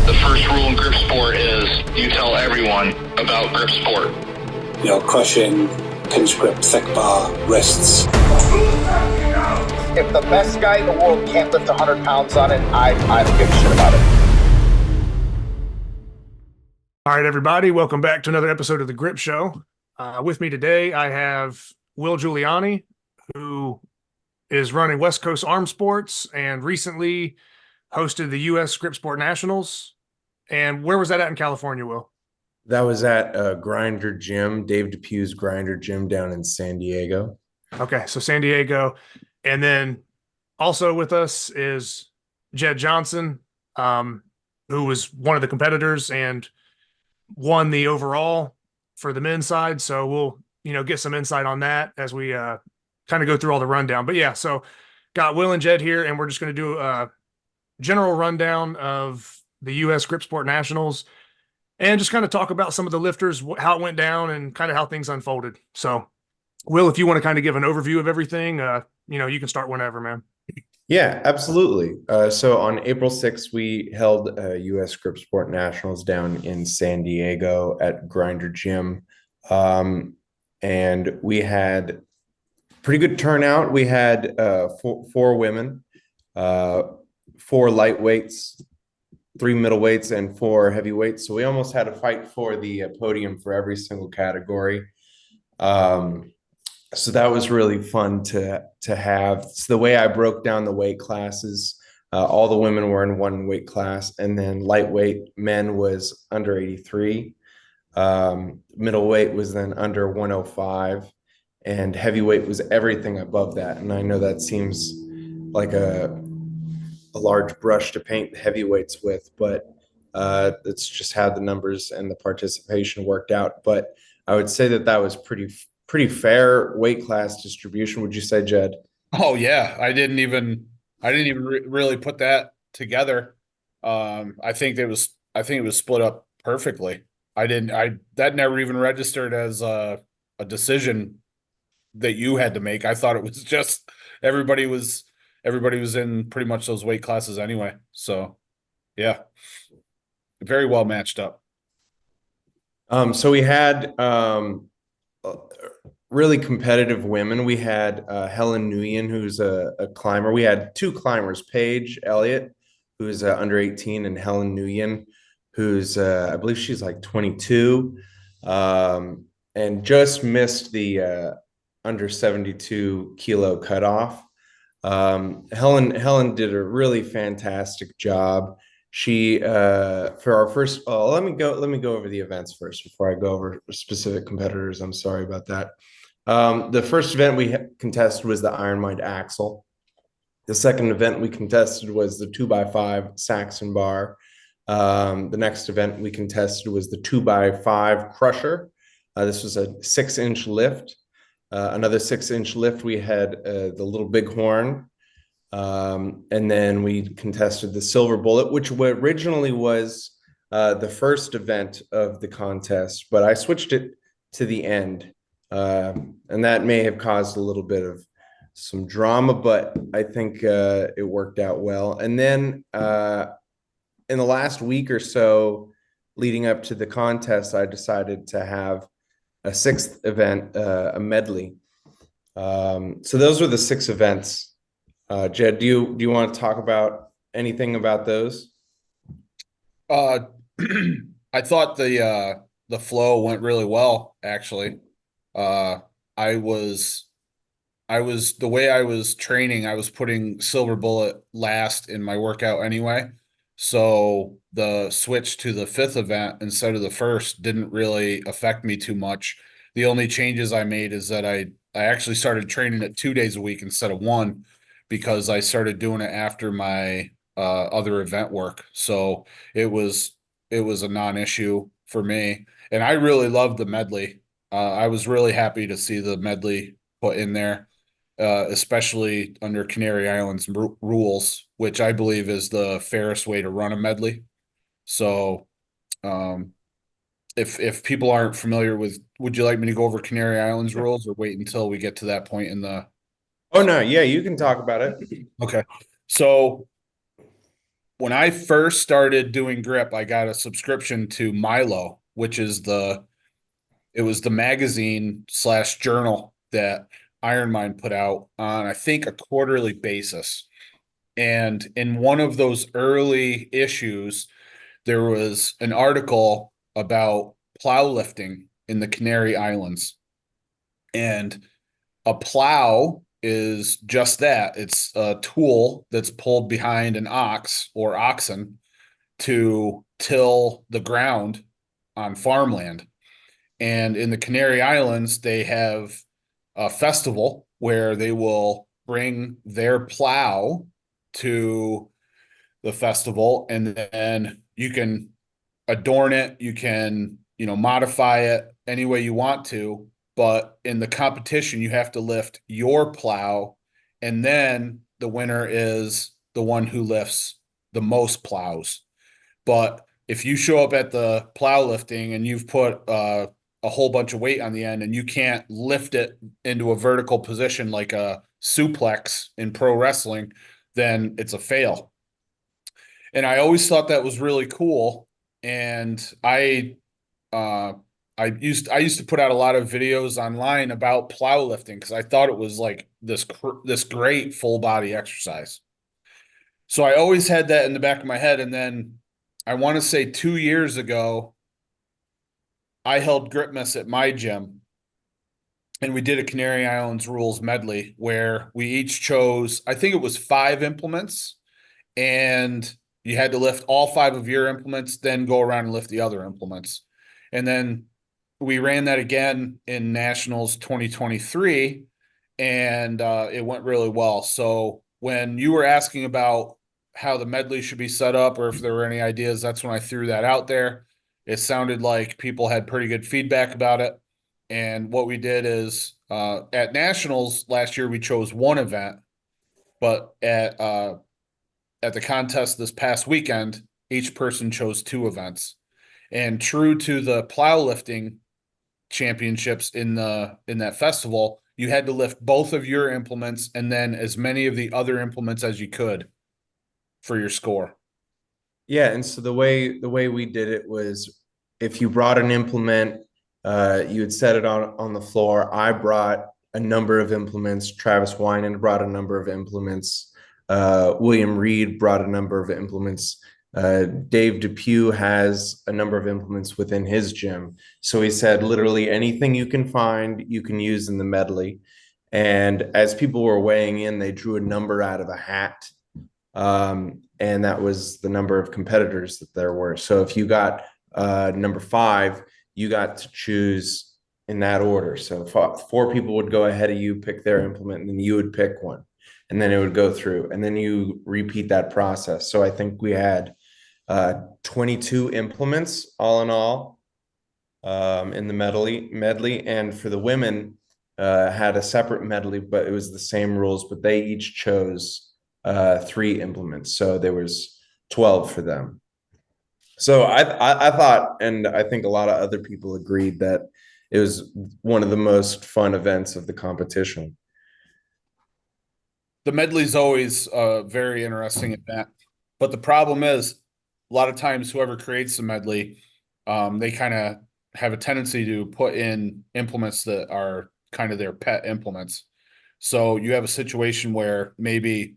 The first rule in grip sport is you tell everyone about grip sport. Crushing, pinch grip, thick bar, wrists. If the best guy in the world can't lift 100 pounds on it, I don't give a shit about it. All right, everybody, welcome back to another episode of The Grip Show. With me today, I have Will Guiliani, who is running West Coast Arm Sports and recently hosted the U.S. Grip Sport Nationals. And where was that at in California, Will? That was at Grinder Gym, Dave Depew's Grinder Gym down in San Diego. Okay, so San Diego. And then also with us is Jedd Johnson, who was one of the competitors and won the overall for the men's side. So we'll, get some insight on that as we kind of go through all the rundown. But yeah, so got Will and Jedd here, and we're just going to do a general rundown of the U.S. Grip Sport Nationals and just kind of talk about some of the lifters, how it went down, and kind of how things unfolded. So, Will, if you want to kind of give an overview of everything, you can start whenever, man. Yeah, absolutely. So on April 6th, we held U.S. Grip Sport Nationals down in San Diego at Grinder Gym. And we had pretty good turnout. We had four women, 4 lightweights, 3 middleweights, and 4 heavyweights. So we almost had a fight for the podium for every single category. So that was really fun to have. So the way I broke down the weight classes, all the women were in one weight class, and then lightweight men was under 83. Middleweight was then under 105, and heavyweight was everything above that. And I know that seems like a large brush to paint the heavyweights with, but it's just how the numbers and the participation worked out. But I would say that was pretty fair weight class distribution. Would you say, Jedd? Oh yeah, I didn't even really put that together. I think it was split up perfectly. That never even registered as a decision that you had to make. I thought it was just everybody was in pretty much those weight classes anyway. So yeah, very well matched up. So we had really competitive women. We had Helen Nguyen, who's a climber. We had 2 climbers, Paige Elliott, who's under 18, and Helen Nguyen, who's I believe she's like 22, and just missed the under 72 kilo cutoff. Helen did a really fantastic job. She for our first, let me go over the events first before I go over specific competitors. I'm sorry about that. The first event we contested was the Iron Mind Axle. The second event we contested was the 2x5 Saxon bar. The next event we contested was the 2x5 crusher. This was a 6-inch lift. Another 6-inch lift, we had the little bighorn. And then we contested the silver bullet, which originally was the first event of the contest, but I switched it to the end. And that may have caused a little bit of some drama, but I think it worked out well. And then in the last week or so leading up to the contest, I decided to have a 6th event, a medley. So those were the 6 events. Jedd, do you want to talk about anything about those? I thought the flow went really well, actually. I was the way I was training, I was putting silver bullet last in my workout anyway. So the switch to the 5th event instead of the 1st didn't really affect me too much. The only changes I made is that I actually started training it 2 days a week instead of 1, because I started doing it after my other event work. So it was a non-issue for me. And I really loved the medley. I was really happy to see the medley put in there, especially under Canary Islands rules, which I believe is the fairest way to run a medley. So if people aren't familiar with, would you like me to go over Canary Islands rules or wait until we get to that point in the? Oh no, yeah, you can talk about it. Okay. So when I first started doing grip, I got a subscription to Milo, which is it was the magazine / journal that Iron Mind put out on, I think, a quarterly basis. And in one of those early issues, there was an article about plow lifting in the Canary Islands. And a plow is just that. It's a tool that's pulled behind an ox or oxen to till the ground on farmland. And in the Canary Islands, they have a festival where they will bring their plow to the festival, and then you can adorn it, you can, modify it any way you want to, but in the competition you have to lift your plow, and then the winner is the one who lifts the most plows. But if you show up at the plow lifting and you've put a whole bunch of weight on the end and you can't lift it into a vertical position like a suplex in pro wrestling, then it's a fail. And I always thought that was really cool. And I used to put out a lot of videos online about plow lifting because I thought it was like this great full body exercise. So I always had that in the back of my head. And then I want to say 2 years ago, I held Gripmas at my gym, and we did a Canary Islands rules medley where we each chose, I think it was 5 implements, and you had to lift all 5 of your implements, then go around and lift the other implements. And then we ran that again in Nationals 2023, and it went really well. So when you were asking about how the medley should be set up or if there were any ideas, that's when I threw that out there. It sounded like people had pretty good feedback about it. And what we did is at Nationals last year, we chose 1 event, but at the contest this past weekend, each person chose 2 events. And true to the plow lifting championships in that festival, you had to lift both of your implements and then as many of the other implements as you could for your score. Yeah, and so the way we did it was if you brought an implement, you would set it on the floor. I brought a number of implements. Travis Winan brought a number of implements. William Reed brought a number of implements. Dave Depew has a number of implements within his gym. So he said, literally anything you can find, you can use in the medley. And as people were weighing in, they drew a number out of a hat. And that was the number of competitors that there were. So if you got number 5, you got to choose in that order. So 4 people would go ahead of you, pick their implement, and then you would pick one. And then it would go through. And then you repeat that process. So I think we had 22 implements all in all in the medley. And for the women, had a separate medley, but it was the same rules, but they each chose 3 implements. So there was 12 for them. So I thought, and I think a lot of other people agreed, that it was one of the most fun events of the competition. The medley's always a very interesting event, but the problem is a lot of times whoever creates the medley, they kind of have a tendency to put in implements that are kind of their pet implements. So you have a situation where maybe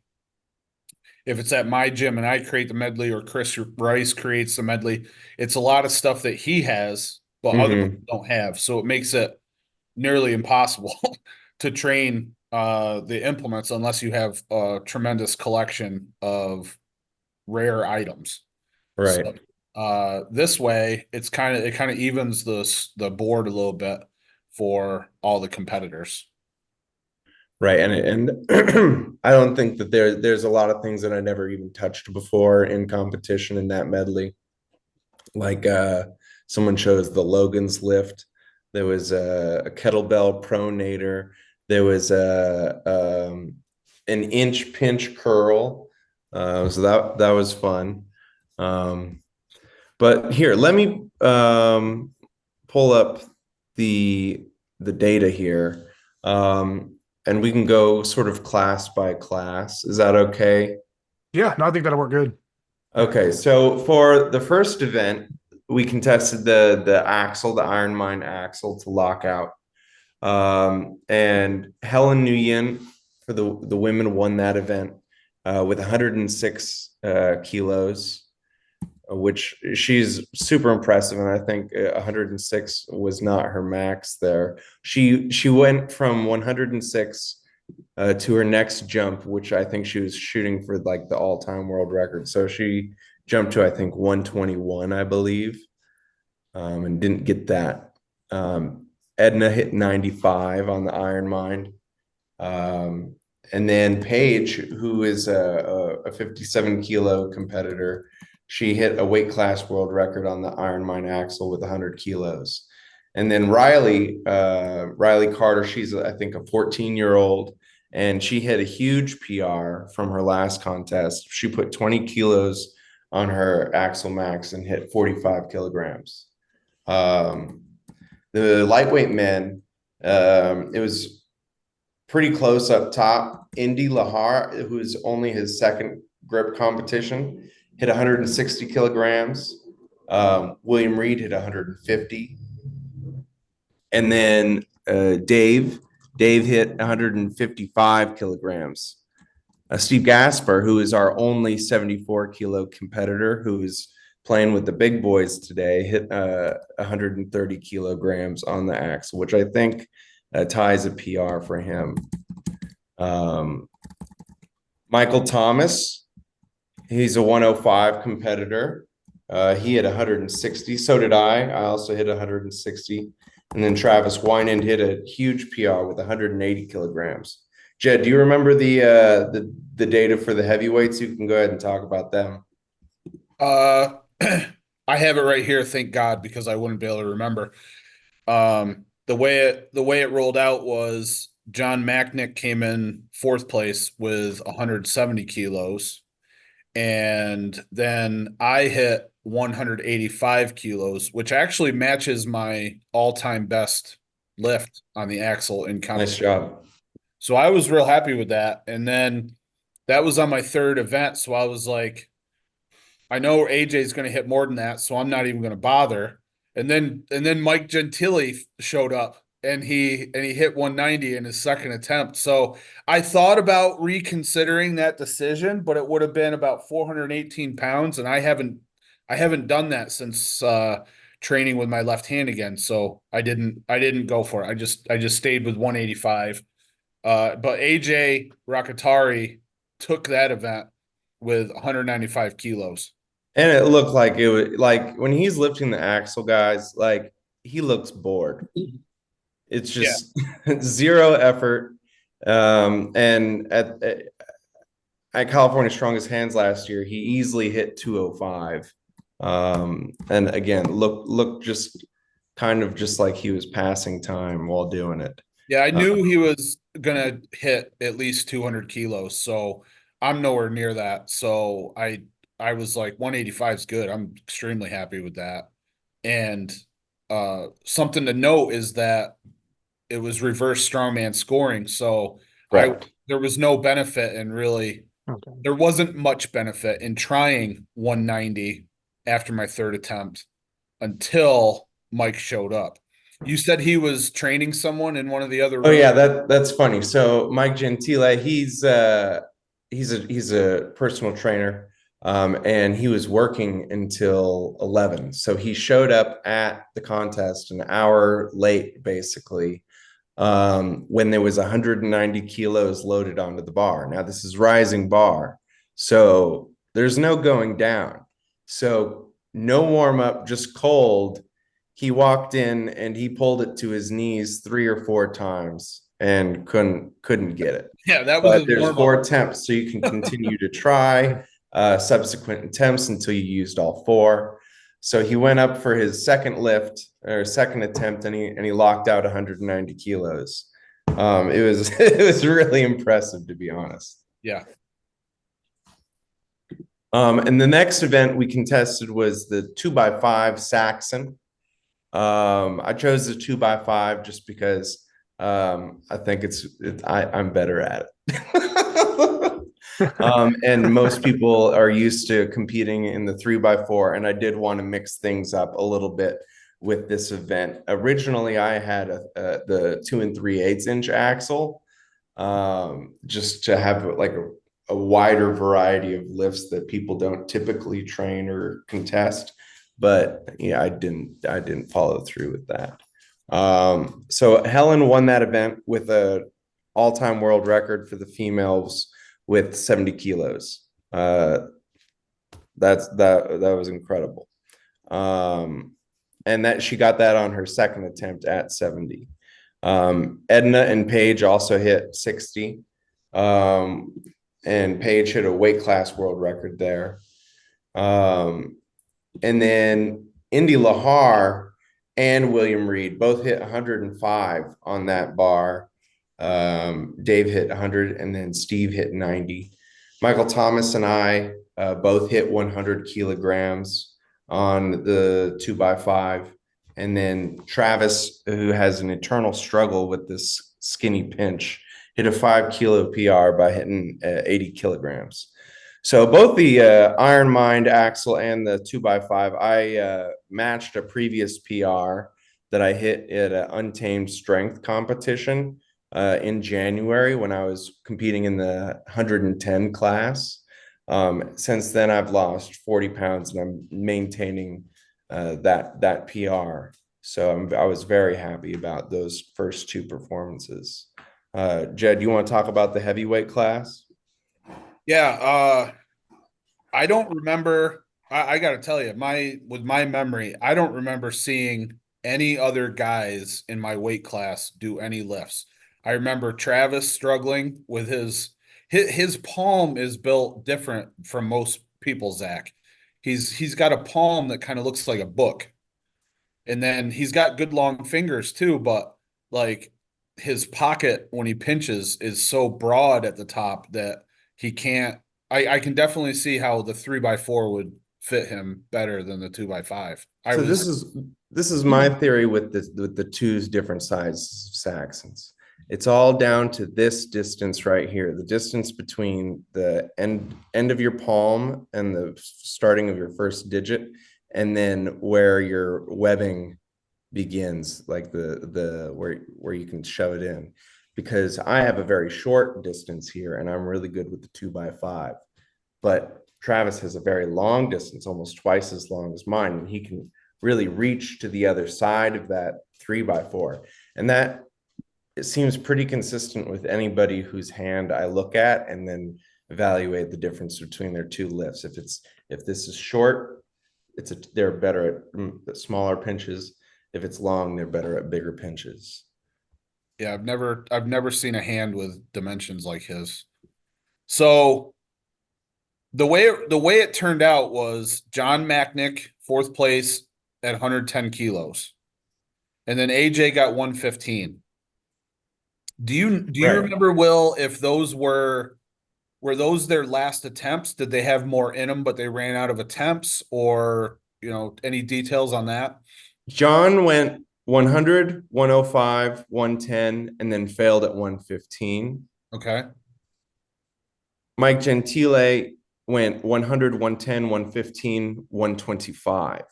if it's at my gym and I create the medley or Chris Rice creates the medley, it's a lot of stuff that he has, but other people don't have. So it makes it nearly impossible to train the implements unless you have a tremendous collection of rare items. Right. So, this way it kind of evens the board a little bit for all the competitors. Right. And I don't think that there's a lot of things that I never even touched before in competition in that medley. Like someone chose the Logan's lift. There was a kettlebell pronator. There was an inch pinch curl. So that was fun. But here, let me pull up the data here. And we can go sort of class by class. Is that okay? Yeah, no, I think that'll work good. Okay, so for the first event, we contested the axle, the Iron Mine axle to lockout. And Helen Nguyen for the women won that event with 106 kilos, which she's super impressive. And I think 106 was not her max there. She went from 106 to her next jump, which I think she was shooting for like the all-time world record. So she jumped to I think 121, I believe, and didn't get that. Edna hit 95 on the Iron Mind. And then Paige, who is a 57 kilo competitor, she hit a weight class world record on the Iron Mine axle with 100 kilos. And then Riley Carter, she's I think a 14-year-old, and she hit a huge PR from her last contest. She put 20 kilos on her axle max and hit 45 kilograms. The lightweight men, it was pretty close up top. Indy Lahar, who's only his second grip competition, hit 160 kilograms. William Reed hit 150. And then Dave hit 155 kilograms. Steve Gasper, who is our only 74 kilo competitor, who is playing with the big boys today, hit 130 kilograms on the axle, which I think ties a PR for him. Michael Thomas, he's a 105 competitor. He hit 160. So did I. I also hit 160. And then Travis Wynand hit a huge PR with 180 kilograms. Jedd, do you remember the data for the heavyweights? You can go ahead and talk about them. I have it right here, thank God, because I wouldn't be able to remember. The way it rolled out was John Macknick came in fourth place with 170 kilos, and then I hit 185 kilos, which actually matches my all-time best lift on the axle in competition. Nice job. So I was real happy with that. And then that was on my third event. So I was like, I know AJ is going to hit more than that, so I'm not even going to bother. And then Mike Gentile showed up and he hit 190 in his second attempt. So I thought about reconsidering that decision, but it would have been about 418 pounds, and I haven't done that since training with my left hand again. So I didn't go for it. I just stayed with 185. But AJ Rakatari took that event with 195 kilos. And it looked like it was like when he's lifting the axle, guys, like he looks bored. It's just zero effort. And at California Strongest Hands last year, he easily hit 205. And again, look just kind of just like he was passing time while doing it. Yeah, I knew he was gonna hit at least 200 kilos, so I'm nowhere near that. So I was like 185 is good. I'm extremely happy with that. And something to note is that it was reverse strongman scoring. So there was no benefit in really there wasn't much benefit in trying 190 after my third attempt until Mike showed up. You said he was training someone in one of the other rooms? Oh yeah, that's funny. So Mike Gentile, he's a personal trainer. And he was working until 11. So he showed up at the contest an hour late, basically, when there was 190 kilos loaded onto the bar. Now, this is rising bar, so there's no going down. So no warm up, just cold. He walked in and he pulled it to his knees 3 or 4 times and couldn't get it. Yeah, that was. But there's 4 attempts, so you can continue to try subsequent attempts until you used all 4. So he went up for his second lift or second attempt, and he locked out 190 kilos. It was really impressive, to be honest. Yeah. And the next event we contested was the 2x5 Saxon. I chose the 2x5 just because I think I'm better at it. And most people are used to competing in the 3x4, and I did want to mix things up a little bit with this event. Originally, I had the 2 3/8 inch axle, just to have like a wider variety of lifts that people don't typically train or contest. But yeah, I didn't follow through with that. So Helen won that event with a all-time world record for the females with 70 kilos. That was incredible. And that she got that on her second attempt at 70. Edna and Paige also hit 60. And Paige hit a weight class world record there. And then Indy Lahar and William Reed both hit 105 on that bar. Dave hit 100, and then Steve hit 90. Michael Thomas and I both hit 100 kilograms on the 2x5. And then Travis, who has an eternal struggle with this skinny pinch, hit a 5 kilo PR by hitting 80 kilograms. So both the Iron Mind axle and the 2x5, I matched a previous PR that I hit at an Untamed Strength competition in January when I was competing in the 110 class. Since then, I've lost 40 pounds and I'm maintaining that PR. So I was very happy about those first two performances. Jedd, you want to talk about the heavyweight class? Yeah, I don't remember. I got to tell you, with my memory, I don't remember seeing any other guys in my weight class do any lifts. I remember Travis struggling with his palm is built different from most people, Zach. He's got a palm that kind of looks like a book. And then he's got good long fingers too, but like his pocket when he pinches is so broad at the top that he can't. I can definitely see how the 3x4 would fit him better than the 2x5. So this is my theory with the two different size Saxons. It's all down to this distance right here, the distance between the end of your palm and the starting of your first digit, and then where your webbing begins, like the where you can shove it in. Because I have a very short distance here and I'm really good with the 2x5. But Travis has a very long distance, almost twice as long as mine, and he can really reach to the other side of that 3x4. And that it seems pretty consistent with anybody whose hand I look at and then evaluate the difference between their two lifts. If this is short, they're better at smaller pinches. If it's long, they're better at bigger pinches. Yeah, I've never seen a hand with dimensions like his. So the way it turned out was John Macknick, fourth place at 110 kilos. And then AJ got 115. Do you remember, Will, if those were those their last attempts? Did they have more in them, but they ran out of attempts, or any details on that? John went 100, 105, 110, and then failed at 115. Okay. Mike Gentile went 100, 110, 115, 125.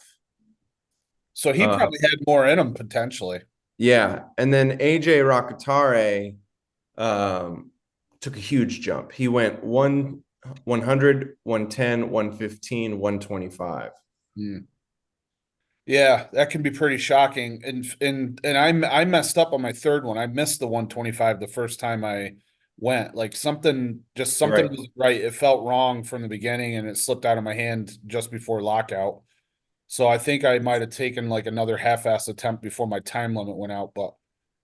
So he probably had more in him potentially. Yeah. And then AJ Rakatare took a huge jump. He went 100, 110, 115, 125. Yeah, that can be pretty shocking. And I messed up on my third one. I missed the 125 the first time I went. Like something Right. was right. It felt wrong from the beginning and it slipped out of my hand just before lockout. So I think I might have taken like another half-ass attempt before my time limit went out, but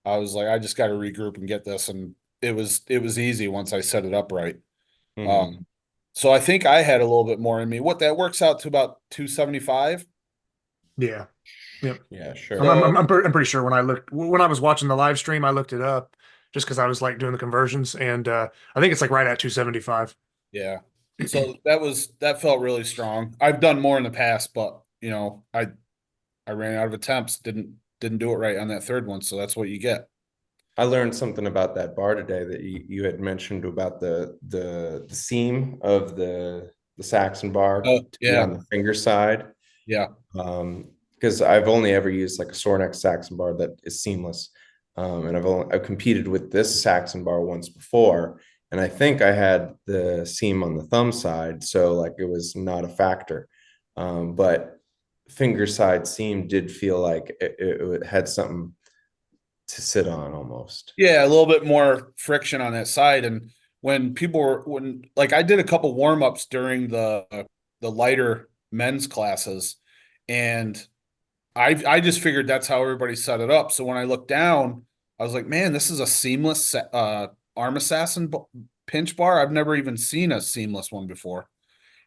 I was like, I just got to regroup and get this. And it was easy once I set it up right. So I think I had a little bit more in me. What that works out to about 275. Yeah. Yep. Yeah, sure. I'm pretty sure when I was watching the live stream, I looked it up just because I was like doing the conversions, and I think it's like right at 275. Yeah. So that felt really strong. I've done more in the past, but I ran out of attempts. Didn't do it right on that third one, so that's what you get. I learned something about that bar today that you had mentioned about the seam of the Saxon bar Oh, to be yeah, on the finger side. yeah, Because I've only ever used like a Sornex Saxon bar that is seamless. And I've competed with this Saxon bar once before, and I think I had the seam on the thumb side, so like it was not a factor. But finger side seam did feel like it had something to sit on almost. yeah. A little bit more friction on that side, and when like I did a couple warm ups during the lighter men's classes, and I just figured that's how everybody set it up. So when I looked down, I was like, man, this is a seamless arm assassin pinch bar. I've never even seen a seamless one before.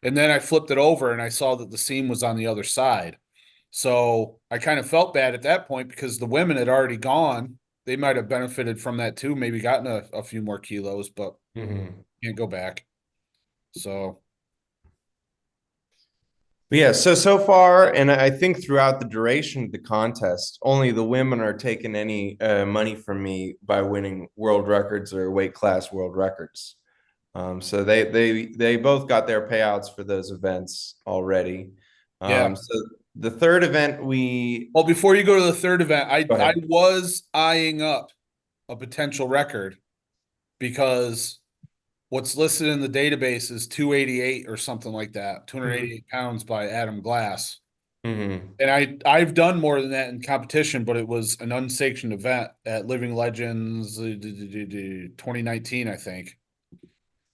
And then I flipped it over and I saw that the seam was on the other side. So I kind of felt bad at that point because the women had already gone. They might have benefited from that too, maybe gotten a few more kilos, but Mhm. can't go back. So But yeah, so far, and I think throughout the duration of the contest, only the women are taking any money from me by winning world records or weight class world records. So they both got their payouts for those events already. yeah. So the third event we Well, before you go to the third event, go I ahead. was eyeing up a potential record because what's listed in the database is 288 or something like that, 288 pounds by Adam Glass. Mhm. And I've done more than that in competition, but it was an unsanctioned event at Living Legends 2019, I think.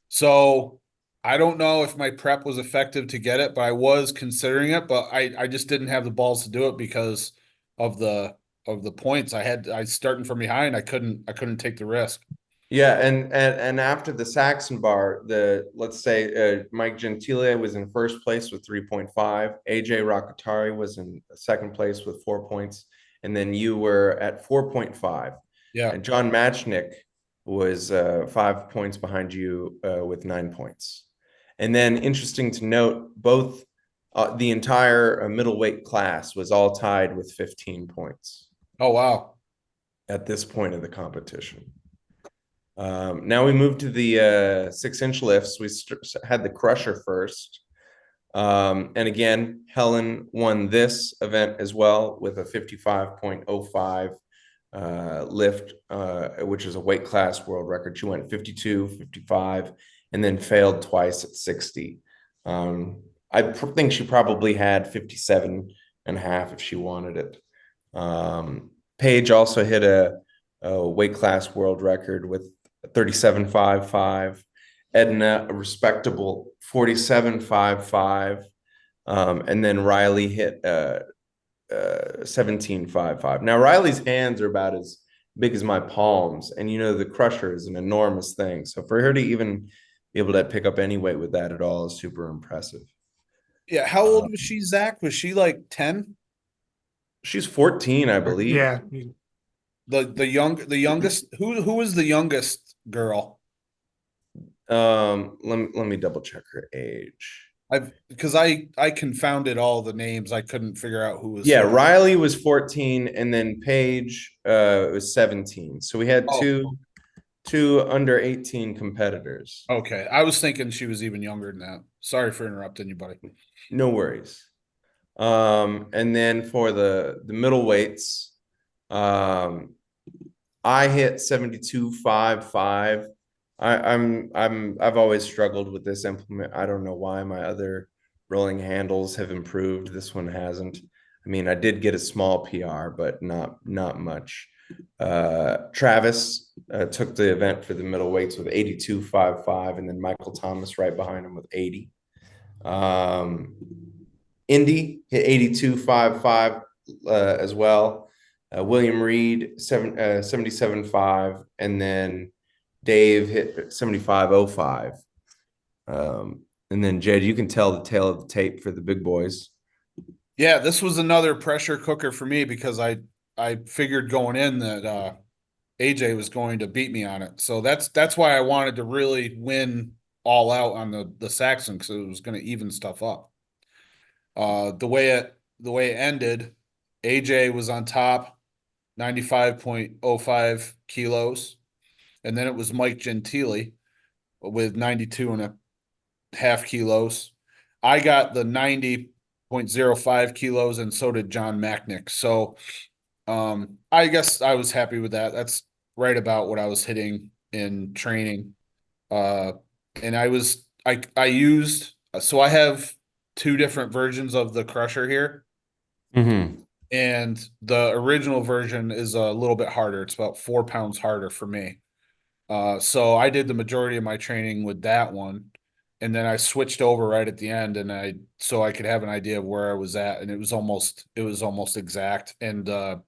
So I don't know if my prep was effective to get it, but I was considering it, but I just didn't have the balls to do it because of the points. I starting from behind, I couldn't take the risk. Yeah, and after the Saxon bar, the let's say Mike Gentile was in first place with 3.5. AJ Rakatari was in second place with 4 points, and then you were at 4.5. Yeah. And John Matchnick was 5 points behind you with 9 points. And then interesting to note, both the entire middleweight class was all tied with 15 points Oh wow. at this point of the competition. Now we move to the 6-inch lifts. We had the crusher first. And again, Helen won this event as well with a 55.05 lift, which is a weight class world record. She went 52, 55, and then failed twice at 60. I think she probably had 57 and a half if she wanted it. Paige also hit a weight class world record with 37.55. Edna, a respectable 47.55. And then Riley hit 17.55. Now, Riley's hands are about as big as my palms. And, the crusher is an enormous thing. So for her to even be able to pick up any weight with that at all is super impressive. Yeah. How old was she, Zach? Was she like 10? She's 14, I believe. Yeah. The youngest who was the youngest girl? Let me double check her age. Because I confounded all the names. I couldn't figure out who was Yeah, who. Riley was 14 and then Paige was 17. So we had Oh, two under 18 competitors. okay. I was thinking she was even younger than that. Sorry for interrupting you, buddy. No worries. And then for the middleweights, I hit 72.55. I've always struggled with this implement. I don't know why my other rolling handles have improved. This one hasn't. I mean, I did get a small PR, but not much. Travis took the event for the middleweights with 82.55, and then Michael Thomas right behind him with 80. Indy hit 82.55 as well. William Reed 77.5, and then Dave hit 75.05. And then Jed, you can tell the tale of the tape for the big boys. Yeah, this was another pressure cooker for me because I figured going in that AJ was going to beat me on it. So that's why I wanted to really win all out on the Saxon because it was going to even stuff up. The way it ended, AJ was on top. 95.05 kilos. And then it was Mike Gentile with 92.5 kilos. I got the 90.05 kilos, and so did John Macknick. So I guess I was happy with that. That's right about what I was hitting in training. And I used, so I have two different versions of the crusher here. Mm-hmm. And the original version is a little bit harder. It's about 4 pounds harder for me. So I did the majority of my training with that one. And then I switched over right at the end, and so I could have an idea of where I was at. And it was almost exact. And the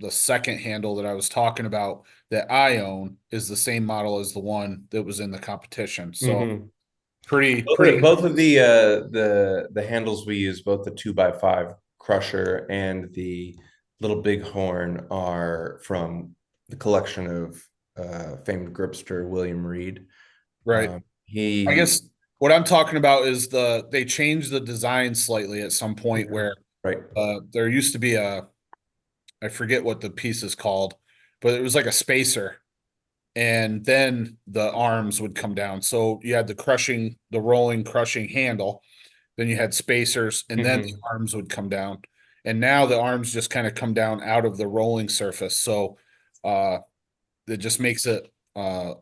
second handle that I was talking about that I own is the same model as the one that was in the competition. So Mm-hmm. pretty Both of the handles we use, both the 2x5 crusher and the little bighorn, are from the collection of famed gripster William Reed. right. He, I guess what I'm talking about is they changed the design slightly at some point where right. there used to be I forget what the piece is called, but it was like a spacer, and then the arms would come down. So you had the rolling crushing handle, then you had spacers, and then the Mm-hmm. arms would come down. And now the arms just kind of come down out of the rolling surface. So uh, it just makes it a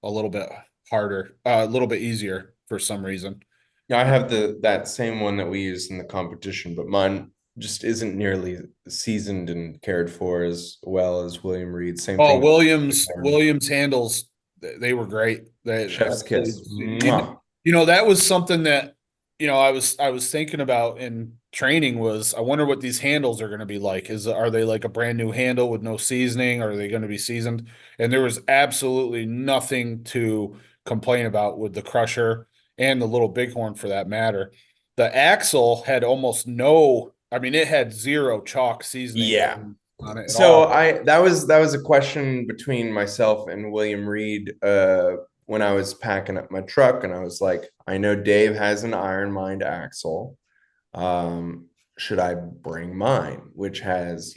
little bit harder, a little bit easier for some reason. Yeah, I have that same one that we use in the competition, but mine just isn't nearly seasoned and cared for as well as William Reed. Same Oh, thing. Williams handles, they were great. They Chef's kiss. Mwah. that was something that, I was thinking about in training was I wonder what these handles are going to be like. Are they like a brand new handle with no seasoning? Or are they going to be seasoned? And there was absolutely nothing to complain about with the crusher and the little bighorn for that matter. The axle had almost I mean, it had zero chalk seasoning Yeah. on it at So all. that was a question between myself and William Reed when I was packing up my truck, and I was like, I know Dave has an Iron Mind axle. Should I bring mine, which has,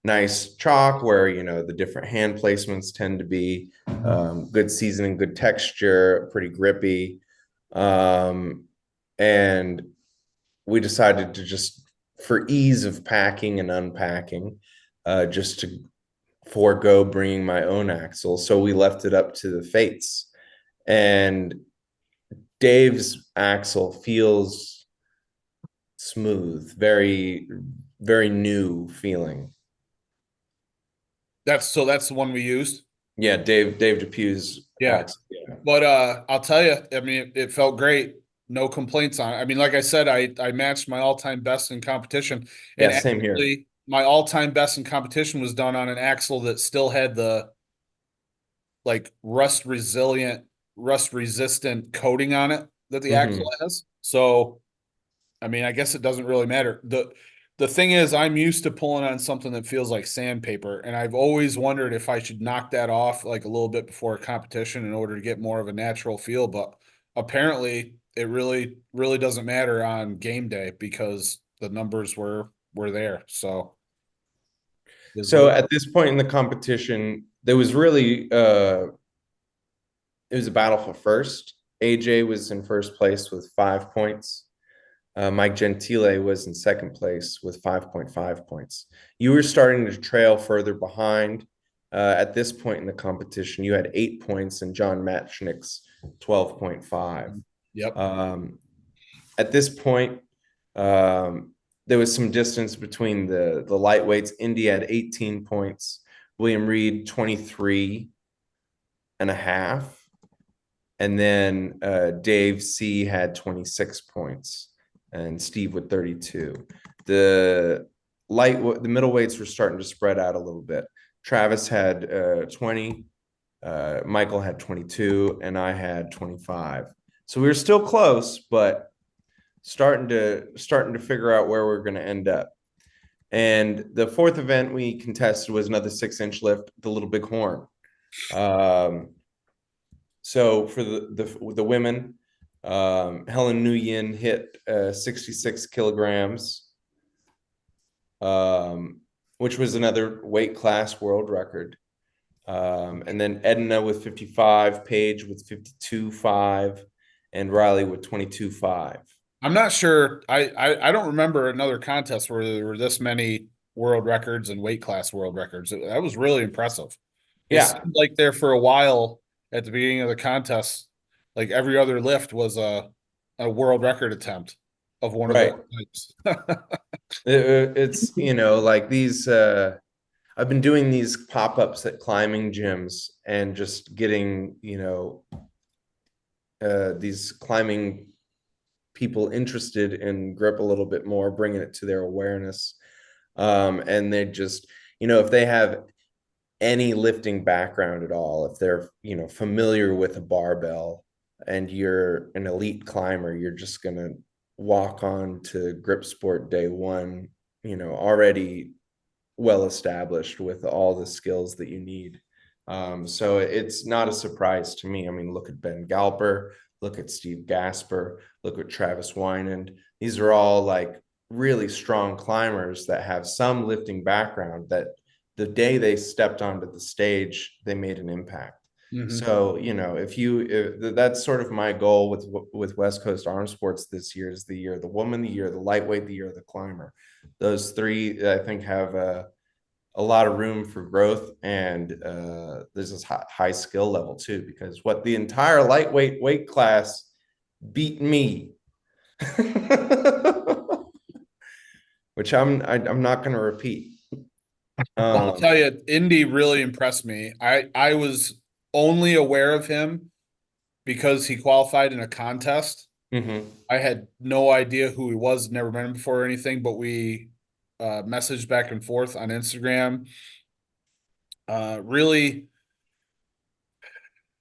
nice chalk where, the different hand placements tend to be good seasoning, good texture, pretty grippy. And we decided to just, for ease of packing and unpacking, just to forego bringing my own axle. So we left it up to the fates. And Dave's axle feels smooth, very, very new feeling. That's the one we used. Yeah, Dave Depew's Yeah. axle. Yeah. But I'll tell you, I mean, it felt great. No complaints on it. I mean, like I said, I matched my all-time best in competition. Yeah, And same here. actually, my all-time best in competition was done on an axle that still had the like rust resistant coating on it that the axle has. So, I mean, I guess it doesn't really matter. The thing is, I'm used to pulling on something that feels like sandpaper, and I've always wondered if I should knock that off like a little bit before a competition in order to get more of a natural feel. But apparently, it really, really doesn't matter on game day because the numbers were there. So At this point in the competition, there was really it was a battle for first. AJ was in first place with 5 points. Mike Gentile was in second place with 5.5 points. You were starting to trail further behind. At this point in the competition, you had 8 points and John Matchnick's 12.5. Yep. At this point, there was some distance between the lightweights. Indy had 18 points, William Reed 23 and a half, and then Dave C had 26 points, and Steve with 32. The middleweights were starting to spread out a little bit. Travis had 20, Michael had 22, and I had 25. So we were still close, but starting to figure out where we're going to end up. And the fourth event we contested was another 6-inch lift, the Little Big Horn. So for the women, Helen Nguyen hit 66 kilograms. which was another weight class world record. And then Edna with 55, Paige with 52.5, and Riley with 22.5. I'm not sure. I don't remember another contest where there were this many world records and weight class world records. That was really impressive. It Yeah, seemed like there for a while at the beginning of the contest, like every other lift was a world record attempt of one of right. the types. It's, like these, I've been doing these pop-ups at climbing gyms and just getting, these climbing people interested in grip a little bit more, bringing it to their awareness. And they just, if they have any lifting background at all, if they're, familiar with a barbell and you're an elite climber, you're just going to walk on to grip sport day one, already well established with all the skills that you need. So it's not a surprise to me. I mean, look at Ben Galper, look at Steve Gasper, look at Travis Wynand. These are all like really strong climbers that have some lifting background that the day they stepped onto the stage, they made an impact. Mhm. So, if that's sort of my goal with West Coast Arm Sports this year is the year, the woman, the year, the lightweight, the year, the climber. Those three, I think, have a lot of room for growth, and there's this high skill level too, because what the entire lightweight weight class beat me, which I'm not going to repeat. Well, I'll tell you, Indy really impressed me. I was only aware of him because he qualified in a contest. Mhm. I had no idea who he was, never met him before or anything, but we messaged back and forth on Instagram. Really,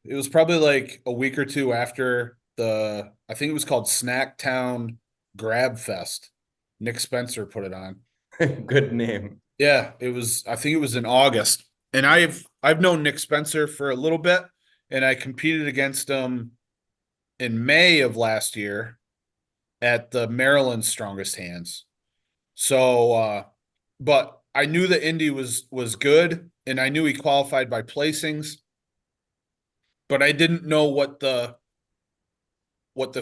it was probably like a week or two after I think it was called Snacktown Grab Fest. Nick Spencer put it on. Good name. Yeah, it was, I think it was in August. And I've known Nick Spencer for a little bit, and I competed against him in May of last year at the Maryland Strongest Hands. So but I knew that Indy was good, and I knew he qualified by placings, but I didn't know what the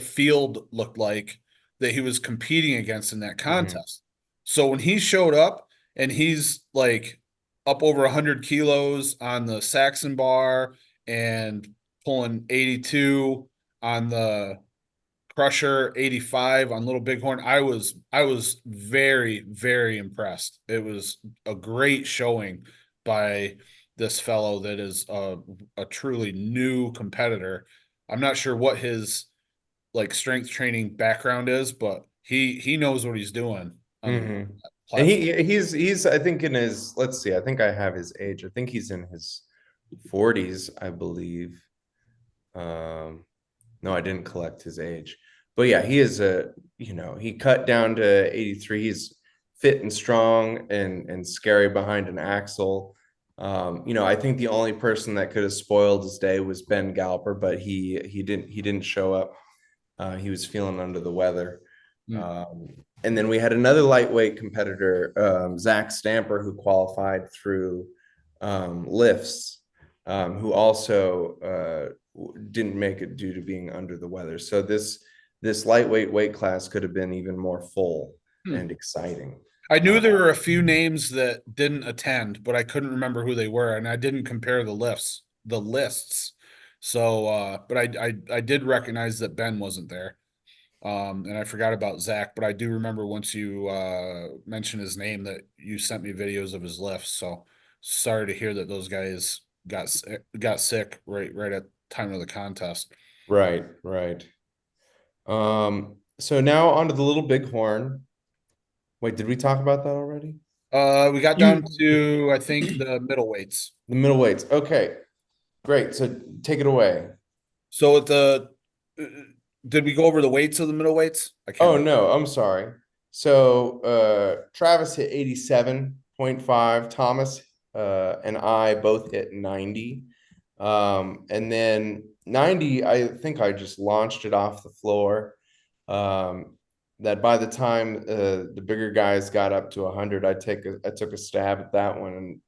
field looked like that he was competing against in that contest. So when he showed up and he's like up over 100 kilos on the Saxon bar and pulling 82 on the Crusher, 85 on Little Bighorn, I was very, very impressed. It was a great showing by this fellow that is a truly new competitor. I'm not sure what his like strength training background is, but he knows what he's doing on the And platform. he's I think in his, let's see, I think I have his age. I think he's in his 40s, I believe. No, I didn't collect his age. But yeah, he is he cut down to 83. He's fit and strong and scary behind an axle. I think the only person that could have spoiled his day was Ben Galper, but he didn't show up. He was feeling under the weather. And then we had another lightweight competitor, Zach Stamper, who qualified through lifts, who also didn't make it due to being under the weather. So this lightweight weight class could have been even more full and exciting. I knew there were a few names that didn't attend, but I couldn't remember who they were, and I didn't compare the lists. So, but I did recognize that Ben wasn't there. And I forgot about Zach, but I do remember once you mentioned his name that you sent me videos of his lifts. So sorry to hear that those guys got sick right at time of the contest. Right. So now onto the Little Bighorn. Wait, did we talk about that already? We got down to, I think, the middleweights. The middleweights. Okay, great. So take it away. So did we go over the weights of the middleweights? I can't Oh remember. no, I'm sorry. So Travis hit 87.5, Thomas and I both hit 90. And then 90, I think I just launched it off the floor. that by the time the bigger guys got up to 100, I took a stab at that one, and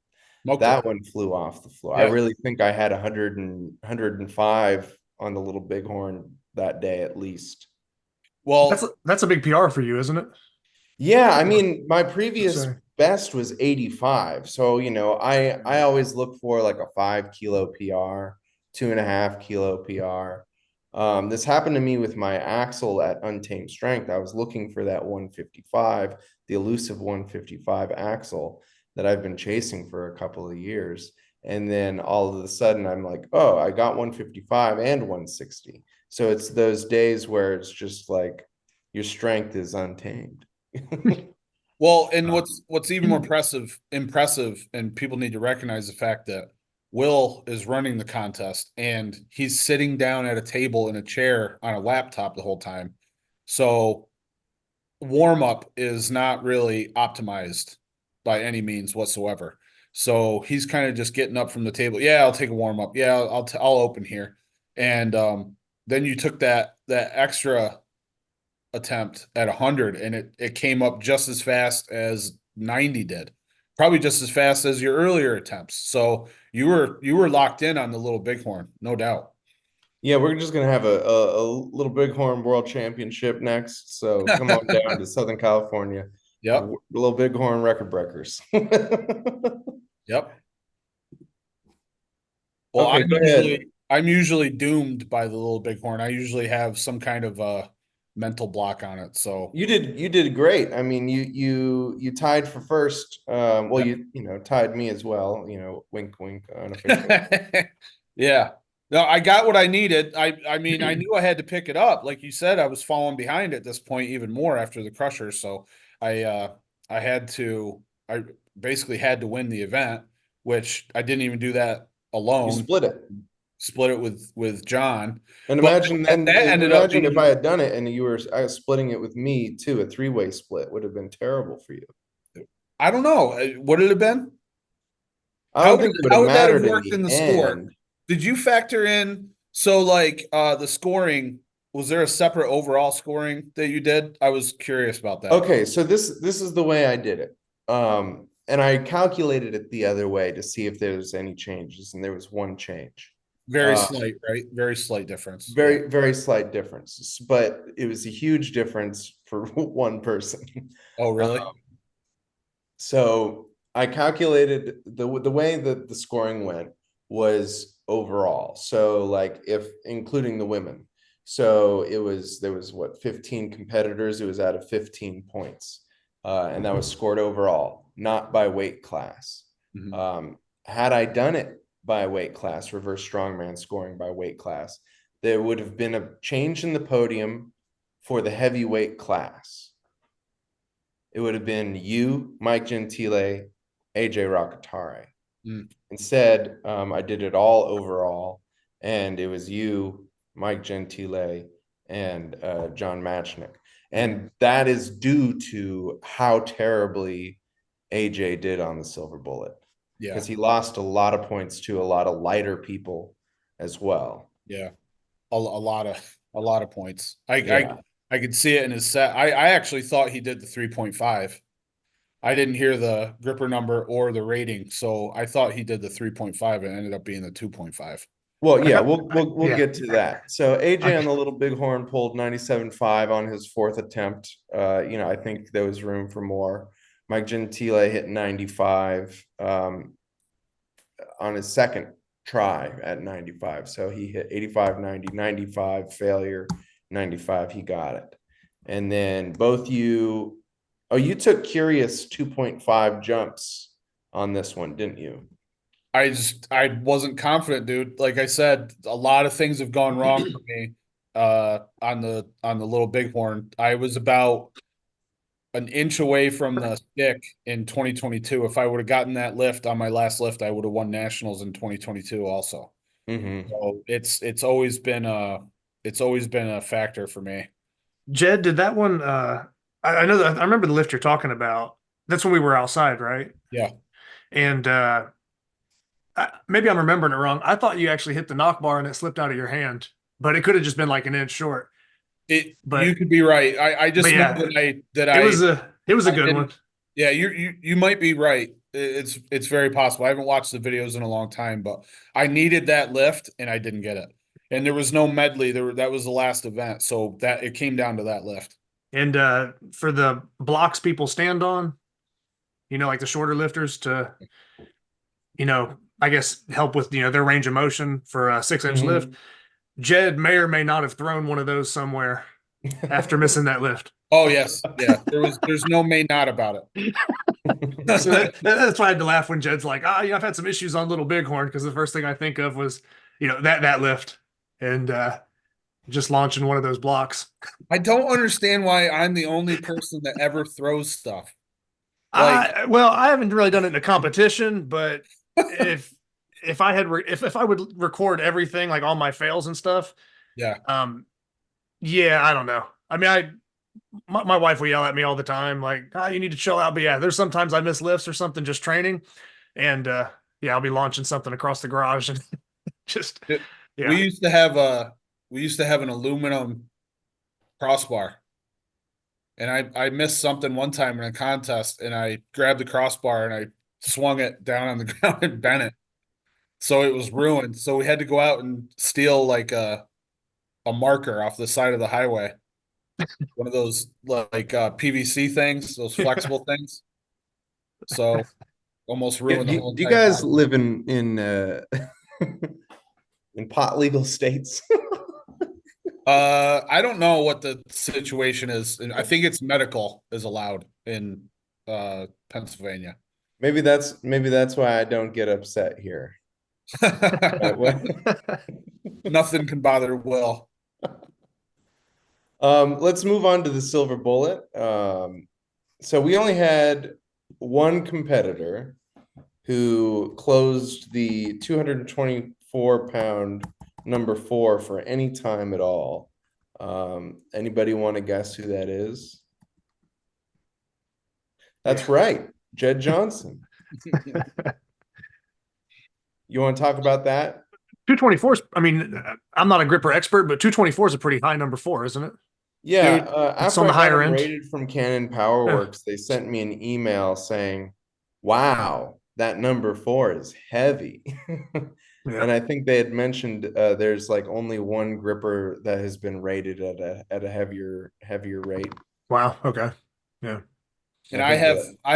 Okay. that one flew off the floor. I Yeah. really think I had 105 on the Little Bighorn that day at least. Well, That's a big PR for you, isn't it? Yeah, I mean, my I'd previous say. best was 85. So, I always look for like a 5 kilo PR, 2.5 kilo PR. This happened to me with my axle at Untamed Strength. I was looking for that 155, the elusive 155 axle that I've been chasing for a couple of years. And then all of a sudden I'm like, oh, I got 155 and 160. So it's those days where it's just like your strength is untamed. well, and what's even more impressive, and people need to recognize the fact that Will is running the contest and he's sitting down at a table in a chair on a laptop the whole time. So warm up is not really optimized by any means whatsoever. So he's kind of just getting up from the table. Yeah, I'll take a warm up. Yeah, I'll open here. And then you took that extra attempt at 100 and it came up just as fast as 90 did, probably just as fast as your earlier attempts. So you were locked in on the Little Bighorn, no doubt. Yeah, we're just gonna have a Little Bighorn World Championship next. So come on down to Southern California. Yep. Little Bighorn record breakers. Yep. Well, Okay, go ahead. I'm usually doomed by the Little Bighorn. I usually have some kind of mental block on it. So You did great. I mean, you tied for first. Well, yep. tied me as well. Wink, wink, unofficial. Yeah. No, I got what I needed. I mean, I knew I had to pick it up. Like you said, I was falling behind at this point even more after the Crusher. So I uh I had to I basically had to win the event, which I didn't even do that You alone. split it. Split it with John. And But imagine then, that ended up imagine if I being, had done it and I was splitting it with me too, a three-way split would have been terrible for you. I don't know. Would it have been? I don't think it would have How would that have mattered in worked the in the score? end. Did you factor in so like the scoring? Was there a separate overall scoring that you did? I was curious about that. Okay, so this is the way I did it. And I calculated it the other way to see if there was any changes, and there was one change. Very slight, right? Very slight difference. Very, very slight differences, but it was a huge difference for one person. Oh, really? So I calculated the way that the scoring went was overall. So like if including the women. So there was what 15 competitors, it was out of 15 points. And that was scored overall, not by weight class. Mhm. Had I done it by weight class, reverse strongman scoring by weight class, there would have been a change in the podium for the heavyweight class. It would have been you, Mike Gentile, AJ Rakatare. Mm. Instead, I did it all overall, and it was you, Mike Gentile, and John Matchnick. And that is due to how terribly AJ did on the Silver Bullet. Yeah. Because he lost a lot of points to a lot of lighter people as well. Yeah. A lot of points. I Yeah. I could see it in his set. I actually thought he did the 3.5. I didn't hear the gripper number or the rating, so I thought he did the 3.5 and it ended up being the 2.5. Well, I yeah, got, we'll yeah. get to that. So AJ I- on the Little Bighorn pulled 97.5 on his fourth attempt. I think there was room for more. Mike Gentile hit 95 on his second try at 95. So he hit 85, 90, 95 failure, 95 he got it. And then you took curious 2.5 jumps on this one, didn't you? I wasn't confident, dude. Like I said, a lot of things have gone wrong for me on the Little Bighorn. I was about an inch away from the stick in 2022. If I would have gotten that lift on my last lift, I would have won nationals in 2022 also. Mm-hmm. So it's always been a factor for me. Jedd, did that one? I know that I remember the lift you're talking about. That's when we were outside, right? Yeah. And maybe I'm remembering it wrong. I thought you actually hit the knock bar and it slipped out of your hand, but it could have just been like an inch short. But You could be right. I just know yeah, that it was a I good didn't. one. Yeah, you might be right. It's very possible. I haven't watched the videos in a long time, but I needed that lift and I didn't get it. And there was no medley. That was the last event, so that it came down to that lift. And for the blocks people stand on, like the shorter lifters to, I guess help with their range of motion for a 6-inch lift. Jedd may or may not have thrown one of those somewhere after missing that lift. Oh yes, yeah. There's no may not about it. So that's why I had to laugh when Jedd's like, I've had some issues on Little Bighorn, because the first thing I think of was, that lift and just launching one of those blocks. I don't understand why I'm the only person that ever throws stuff. Like, I haven't really done it in a competition, but if I had if I would record everything like all my fails and stuff, yeah, yeah, I don't know. I mean, my wife will yell at me all the time, like, you need to chill out. But yeah, there's sometimes I miss lifts or something just training, and yeah, I'll be launching something across the garage and just yeah. we used to have an aluminum crossbar. And I missed something one time in a contest, and I grabbed the crossbar and I swung it down on the ground and bent it. So it was ruined. So we had to go out and steal like a marker off the side of the highway. One of those like PVC things, those flexible things. So almost ruined the whole Do you entire guys body. live in in pot legal states? I don't know what the situation is. I think it's medical is allowed in Pennsylvania. Maybe that's why I don't get upset here. Nothing can bother Will. Let's move on to the silver bullet. So we only had one competitor who closed the 224-pound number 4 for any time at all. Anybody want to guess who that is? That's right, Jedd Johnson. You want to talk about that? 224 is, I mean, I'm not a gripper expert, but 224 is a pretty high number 4, isn't it? Yeah, it's after on the I got higher them end. rated from Canon PowerWorks, they sent me an email saying, "Wow, that number 4 is heavy." Yeah. And I think they had mentioned there's like only one gripper that has been rated at a heavier rate. Wow. Okay. Yeah. And I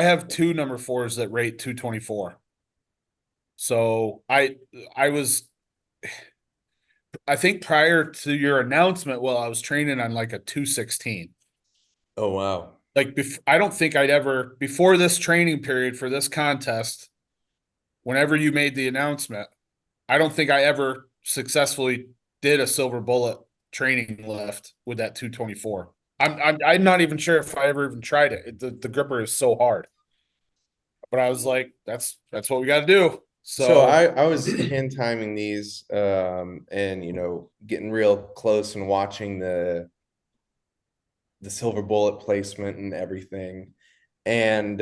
have two number 4s that rate 224. So I think prior to your announcement, well, I was training on like a 216. Oh wow. Like I don't think I'd ever before this training period for this contest, whenever you made the announcement, I don't think I ever successfully did a silver bullet training lift with that 224. I'm not even sure if I ever even tried it. The gripper is so hard. But I was like, that's what we got to do. So I was hand timing these and getting real close and watching the silver bullet placement and everything. And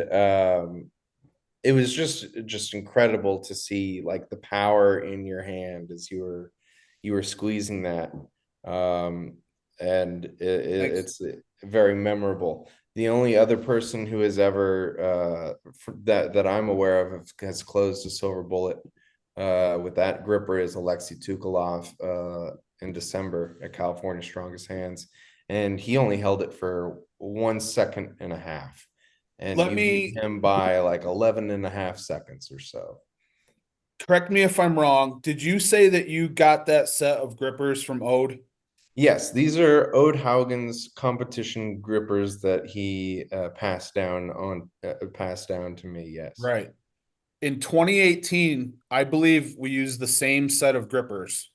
it was just incredible to see like the power in your hand as you were squeezing that. And it's very memorable. The only other person who has ever that I'm aware of has closed a silver bullet with that gripper is Alexei Tukalov in December at California Strongest Hands, and he only held it for 1.5 seconds, and you beat him by like 11.5 seconds or so. Correct me if I'm wrong. Did you say that you got that set of grippers from Ode? Yes, these are Ode Haugen's competition grippers that he passed down to me. Yes, right. In 2018, I believe we used the same set of grippers.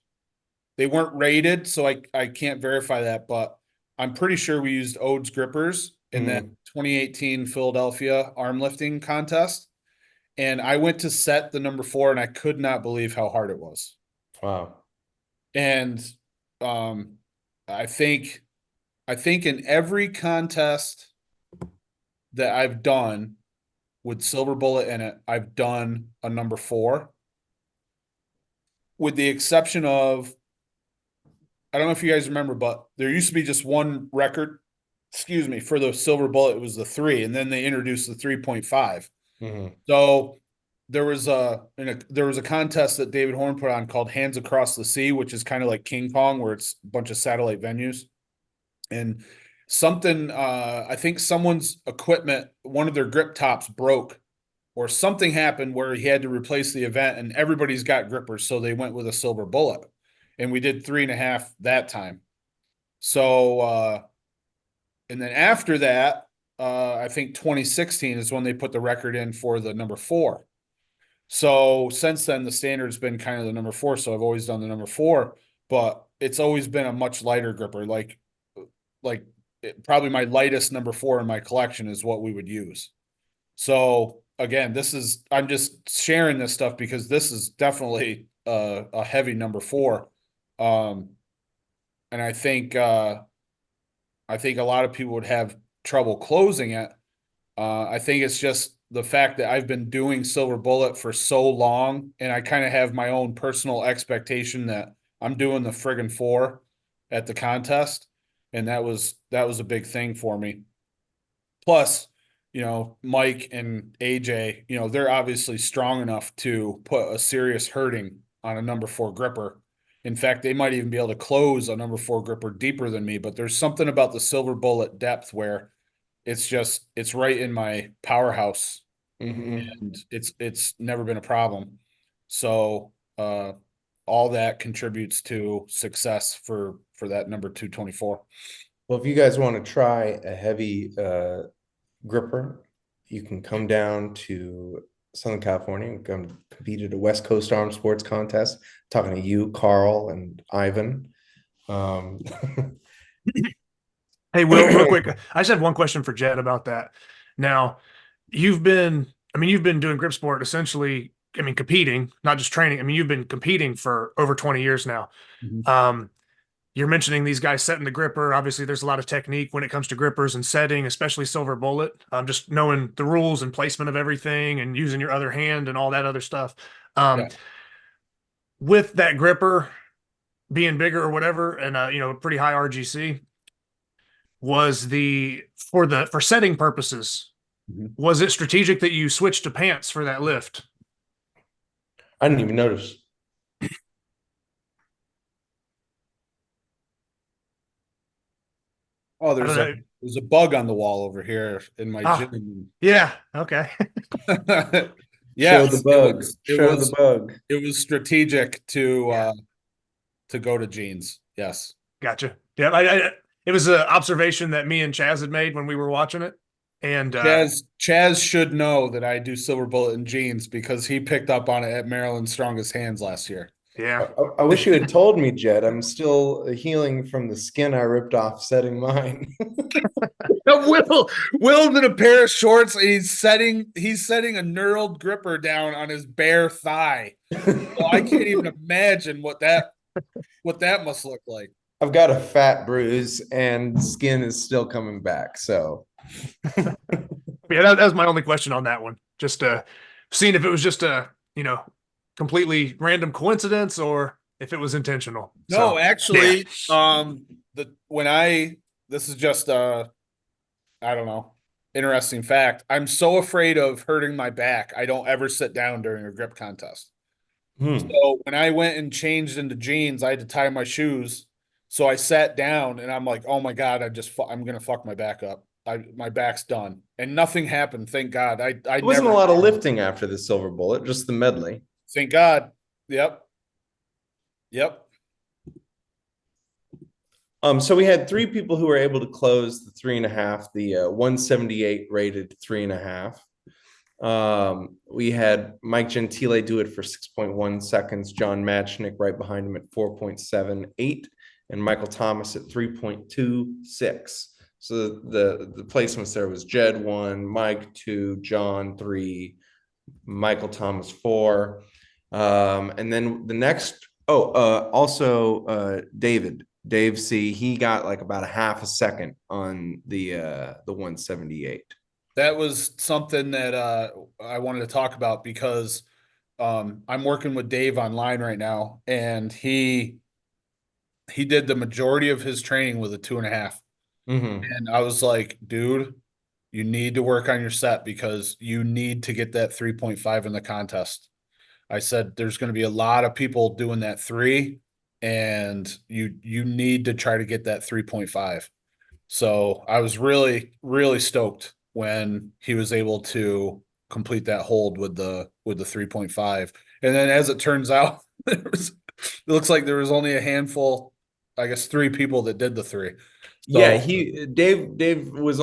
They weren't rated, so I can't verify that, but I'm pretty sure we used Ode's grippers in that 2018 Philadelphia arm lifting contest. And I went to set the number 4, and I could not believe how hard it was. Wow. And I think in every contest that I've done with silver bullet in it, I've done a number 4, with the exception of I don't know if you guys remember, but there used to be just one record, excuse me, for the silver bullet. It was the 3, and then they introduced the 3.5. Mhm. So there was a contest that David Horn put on called Hands Across the Sea, which is kind of like King Kong, where it's a bunch of satellite venues. And something, I think someone's equipment, one of their grip tops broke, or something happened where he had to replace the event, and everybody's got grippers, so they went with a silver bullet, and we did 3.5 that time. So, and then after that, I think 2016 is when they put the record in for the number 4. So since then, the standard's been kind of the number 4. So I've always done the number 4, but it's always been a much lighter gripper. Probably my lightest number 4 in my collection is what we would use. So again, I'm just sharing this stuff because this is definitely a heavy number 4. And I think a lot of people would have trouble closing it. I think it's just the fact that I've been doing silver bullet for so long, and I kind of have my own personal expectation that I'm doing the friggin' 4 at the contest. And that was a big thing for me. Plus, Mike and AJ, they're obviously strong enough to put a serious hurting on a number 4 gripper. In fact, they might even be able to close a number 4 gripper deeper than me, but there's something about the silver bullet depth where it's right in my powerhouse, and it's never been a problem. So, all that contributes to success for that number 224. Well, if you guys want to try a heavy gripper, you can come down to Southern California and come compete at a West Coast Armed Sports Contest. Talking to you, Carl, and Ivan. Hey, Will, real quick, I just have one question for Jedd about that. Now, you've been doing grip sport essentially, competing, not just training. You've been competing for over 20 years now. Mhm. You're mentioning these guys setting the gripper. Obviously, there's a lot of technique when it comes to grippers and setting, especially silver bullet. Just knowing the rules and placement of everything and using your other hand and all that other stuff. Yeah. With that gripper being bigger or whatever, and pretty high RGC, was for setting purposes, Mhm. was it strategic that you switched to pants for that lift? I didn't even notice. Oh, I don't know. there's a bug on the wall over here in my Ah, gym. yeah. Okay. Show the Yes, bug. Show the bug. it was strategic to Yeah. to go to jeans. Yes. Gotcha. Yeah. It was an observation that me and Chaz had made when we were watching it. And Chaz should know that I do silver bullet in jeans because he picked up on it at Maryland's Strongest Hands last year. yeah. I wish you had told me, Jedd. I'm still healing from the skin I ripped off setting mine. Will's in a pair of shorts and he's setting a knurled gripper down on his bare thigh. So I can't even imagine what that must look like. I've got a fat bruise and skin is still coming back. So Yeah, that was my only question on that one. Just seeing if it was just a, completely random coincidence or if it was intentional. No, So, actually, this is just I don't know, interesting fact. I'm so afraid of hurting my back. I don't ever sit down during a grip contest. So when I went and changed into jeans, I had to tie my shoes. So I sat down and I'm like, oh my God, I'm going to fuck my back up. My back's done. And nothing happened. Thank God. I it wasn't never, a lot of lifting after the silver bullet, just the medley. thank God. Yep. So we had 3 people who were able to close the 3.5, the 178 rated 3.5. We had Mike Gentile do it for 6.1 seconds, John Matchnick right behind him at 4.78, and Michael Thomas at 3.26. So the placements there was Jedd 1, Mike 2, John 3, Michael Thomas 4. And then the next, also Dave C, he got like about a half a second on the 178. That was something that I wanted to talk about because I'm working with Dave online right now, and he he did the majority of his training with a 2.5. Mm-hmm. And I was like, dude, you need to work on your set because you need to get that 3.5 in the contest. I said there's going to be a lot of people doing that 3, and you need to try to get that 3.5. So I was really, really stoked when he was able to complete that hold with the 3.5. And then as it turns out, it looks like there was only a handful, I guess 3 people that did the 3. Yeah, So Dave was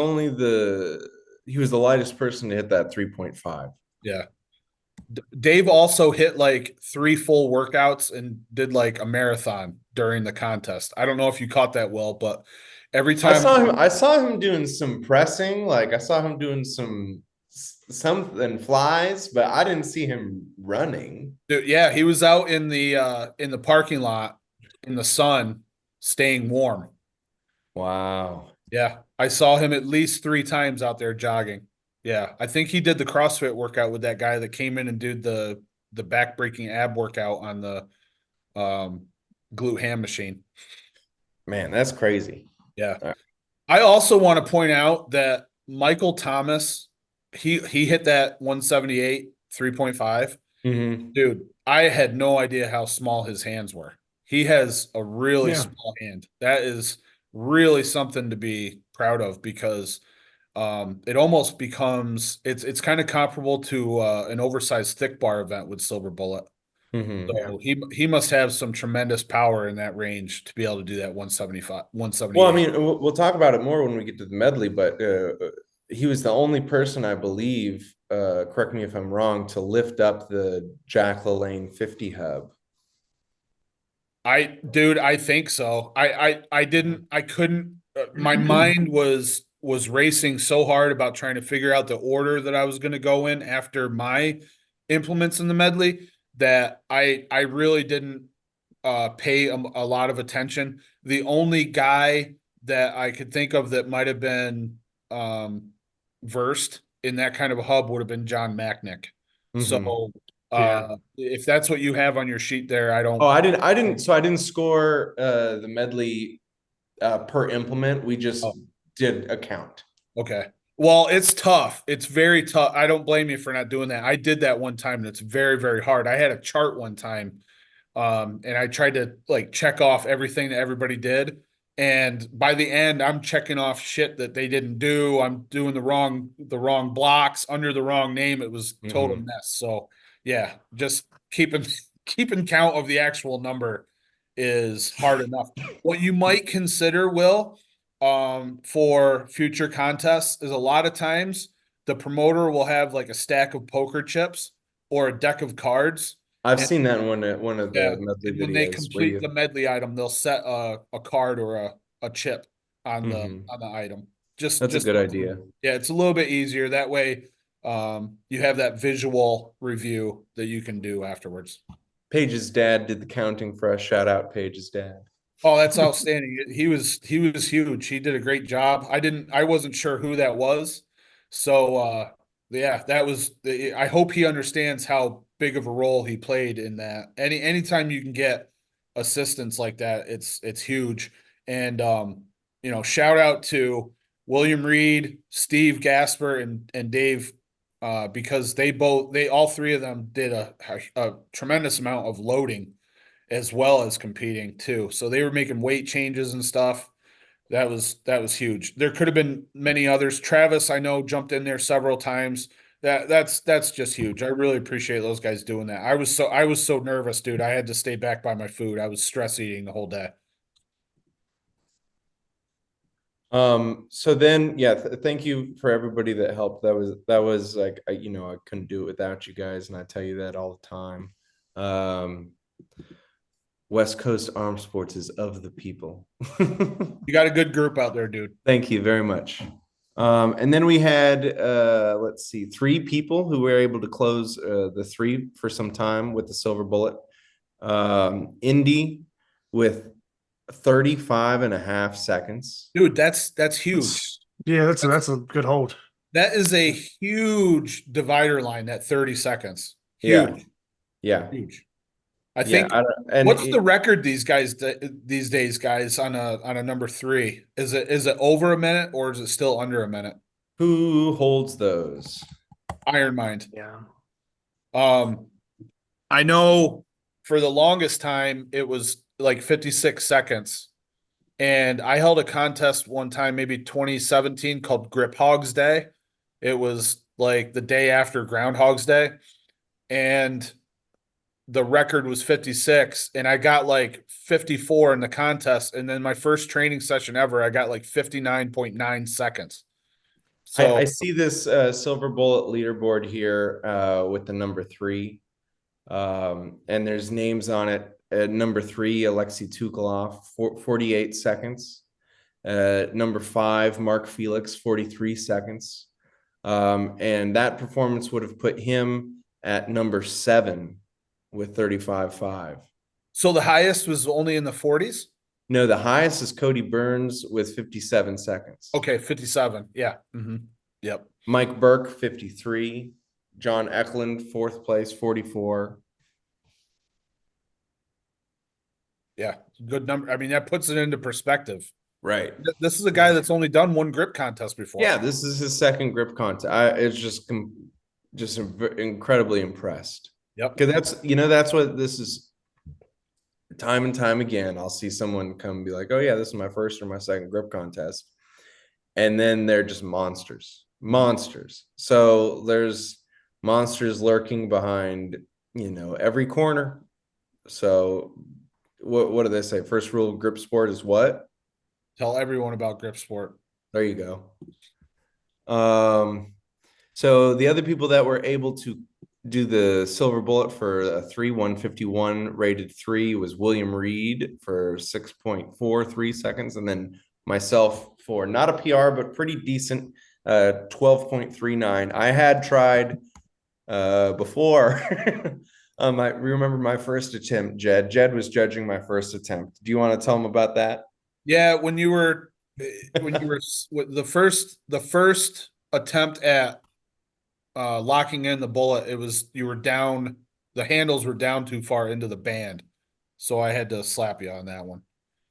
he was the lightest person to hit that 3.5. yeah. Dave also hit like 3 full workouts and did like a marathon during the contest. I don't know if you caught that, Will, but every time I saw him doing some pressing, like I saw him doing something flies, but I didn't see him running. dude, yeah, he was out in the parking lot in the sun staying warm. Wow. Yeah, I saw him at least 3 times out there jogging. Yeah, I think he did the CrossFit workout with that guy that came in and did the back breaking ab workout on the um glute ham machine. Man, that's crazy. Yeah. Uh, I also want to point out that Michael Thomas, he hit that 178 3.5. mhm. Dude, I had no idea how small his hands were. He has a really Yeah. small hand. That is really something to be proud of because it almost becomes it's kind of comparable to an oversized thick bar event with Silver Bullet. Mhm. So he must have some tremendous power in that range to be able to do that 175, Well, I 178. mean, we'll talk about it more when we get to the medley, but he was the only person, I believe, correct me if I'm wrong, to lift up the Jack LaLanne 50 hub. Dude, I think so. I didn't, I couldn't, my mind was racing so hard about trying to figure out the order that I was going to go in after my implements in the medley that I really didn't pay a lot of attention. The only guy that I could think of that might have been um, versed in that kind of a hub would have been John Macknick. Mhm. So Yeah. if that's what you have on your sheet there, I Oh, don't. so I didn't score the medley per implement. We just Oh, did a count. okay. Well, it's tough. It's very tough. I don't blame you for not doing that. I did that one time and it's very, very hard. I had a chart one time and I tried to like check off everything that everybody did. And by the end, I'm checking off shit that they didn't do. I'm doing the wrong blocks under the wrong name. It was total Mhm. mess. So yeah, just keeping keeping count of the actual number is hard enough. What you might consider, Will, for future contests is a lot of times the promoter will have like a stack of poker chips or a deck of cards. I've And seen that in one of yeah, the medley and when they videos where complete the you. medley item, they'll set a card or a chip on the Mhm. item. Just That's a just good idea. yeah, it's a little bit easier that way. You have that visual review that you can do afterwards. Paige's dad did the counting for us. Shout out Paige's dad. Oh, that's outstanding. He was huge. He did a great job. I wasn't sure who that was. So yeah, that was I hope he understands how big of a role he played in that. Anytime you can get assistance like that, it's huge. And shout out to William Reed, Steve Gasper, and Dave because they all 3 of them did a tremendous amount of loading as well as competing too. So they were making weight changes and stuff. That was huge. There could have been many others. Travis, I know, jumped in there several times. That's just huge. I really appreciate those guys doing that. I was so nervous, dude. I had to stay back by my food. I was stress eating the whole day. So then, yeah, thank you for everybody that helped. That was like, I couldn't do it without you guys, and I tell you that all the time. Um, West Coast Arm Sports is of the people. You got a good group out there, dude. Thank you very much. And then we had, let's see, 3 people who were able to close the 3 for some time with the silver bullet. Indy with 35 and a half seconds. Dude, that's huge. Yeah, that's a good hold. That is a huge divider line, that 30 seconds. Yeah. Huge, Yeah. huge. I Yeah, think. I don't, and What's the record these days, guys, on a number three? Is it over a minute or is it still under a minute? who holds those? Iron Mind. Yeah. Um, I know for the longest time it was like 56 seconds. And I held a contest one time, maybe 2017, called Grip Hogs Day. It was like the day after Groundhog's Day. And the record was 56. And I got like 54 in the contest. And then my first training session ever, I got like 59.9 seconds. I So, see this silver bullet leaderboard here with the number 3. And there's names on it. Number 3, Alexei Tukalov, 48 seconds. Number 5, Mark Felix, 43 seconds. And that performance would have put him at number 7 with 35.5. so the highest was only in the 40s? No, the highest is Cody Burns with 57 seconds. Okay, 57. Yeah. Yep. Mike Burke, 53. John Eklund, 4th place, 44. Yeah. Good number. I mean, that puts it into perspective. Right. This is a guy that's only done one grip contest before. Yeah, this is his second grip contest. It's just incredibly impressed. Yep. Because that's what this is. Time and time again, I'll see someone come and be like, "Oh yeah, this is my first or my second grip contest," and then they're just monsters. So there's monsters lurking behind, every corner. So what do they say? First rule of grip sport is what? Tell everyone about grip sport. There you go. So the other people that were able to do the silver bullet for a 3:151 rated 3 was William Reed for 6.43 seconds, and then myself for not a PR but pretty decent 12.39. I had tried before. I remember my first attempt. Jedd was judging my first attempt. Do you want to tell him about that? Yeah, when you were the first attempt at locking in the bullet, you were down, the handles were down too far into the band. So I had to slap you on that one.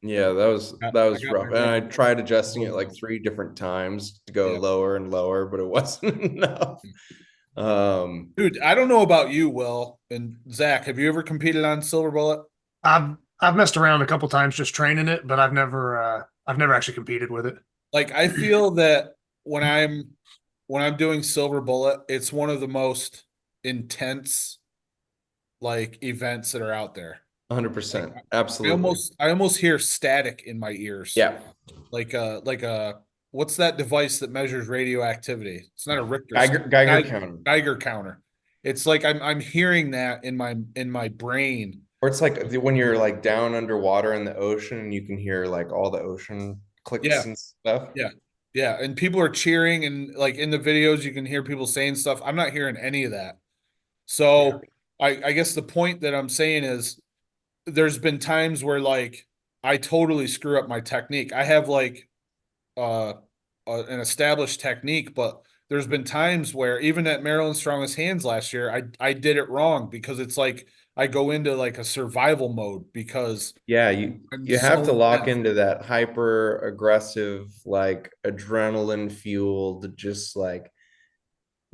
Yeah, that was I got rough. my And I record. tried adjusting it like 3 different times to go Yeah. lower and lower, but it wasn't enough. Dude, I don't know about you, Will and Zach. Have you ever competed on silver bullet? I've messed around a couple times just training it, but I've never actually competed with it. Like, I feel that when I'm doing silver bullet, it's one of the most intense like events that are out there. 100%. I Absolutely. almost hear static in my ears. Yeah. Like a what's that device that measures radioactivity? It's not a Richter Geiger counter. Geiger counter. It's like I'm hearing that in my brain. Or it's like when you're like down underwater in the ocean and you can hear like all the ocean clicks Yeah. and stuff. Yeah. Yeah. And people are cheering, and like in the videos you can hear people saying stuff. I'm not hearing any of that. So I guess the point that I'm saying is there's been times where like I totally screw up my technique. I have like an established technique, but there's been times where even at Maryland Strongest Hands last year, I did it wrong because it's like I go into like a survival mode because Yeah, I'm you have so to lock intense. into that hyper aggressive, like adrenaline fueled, just like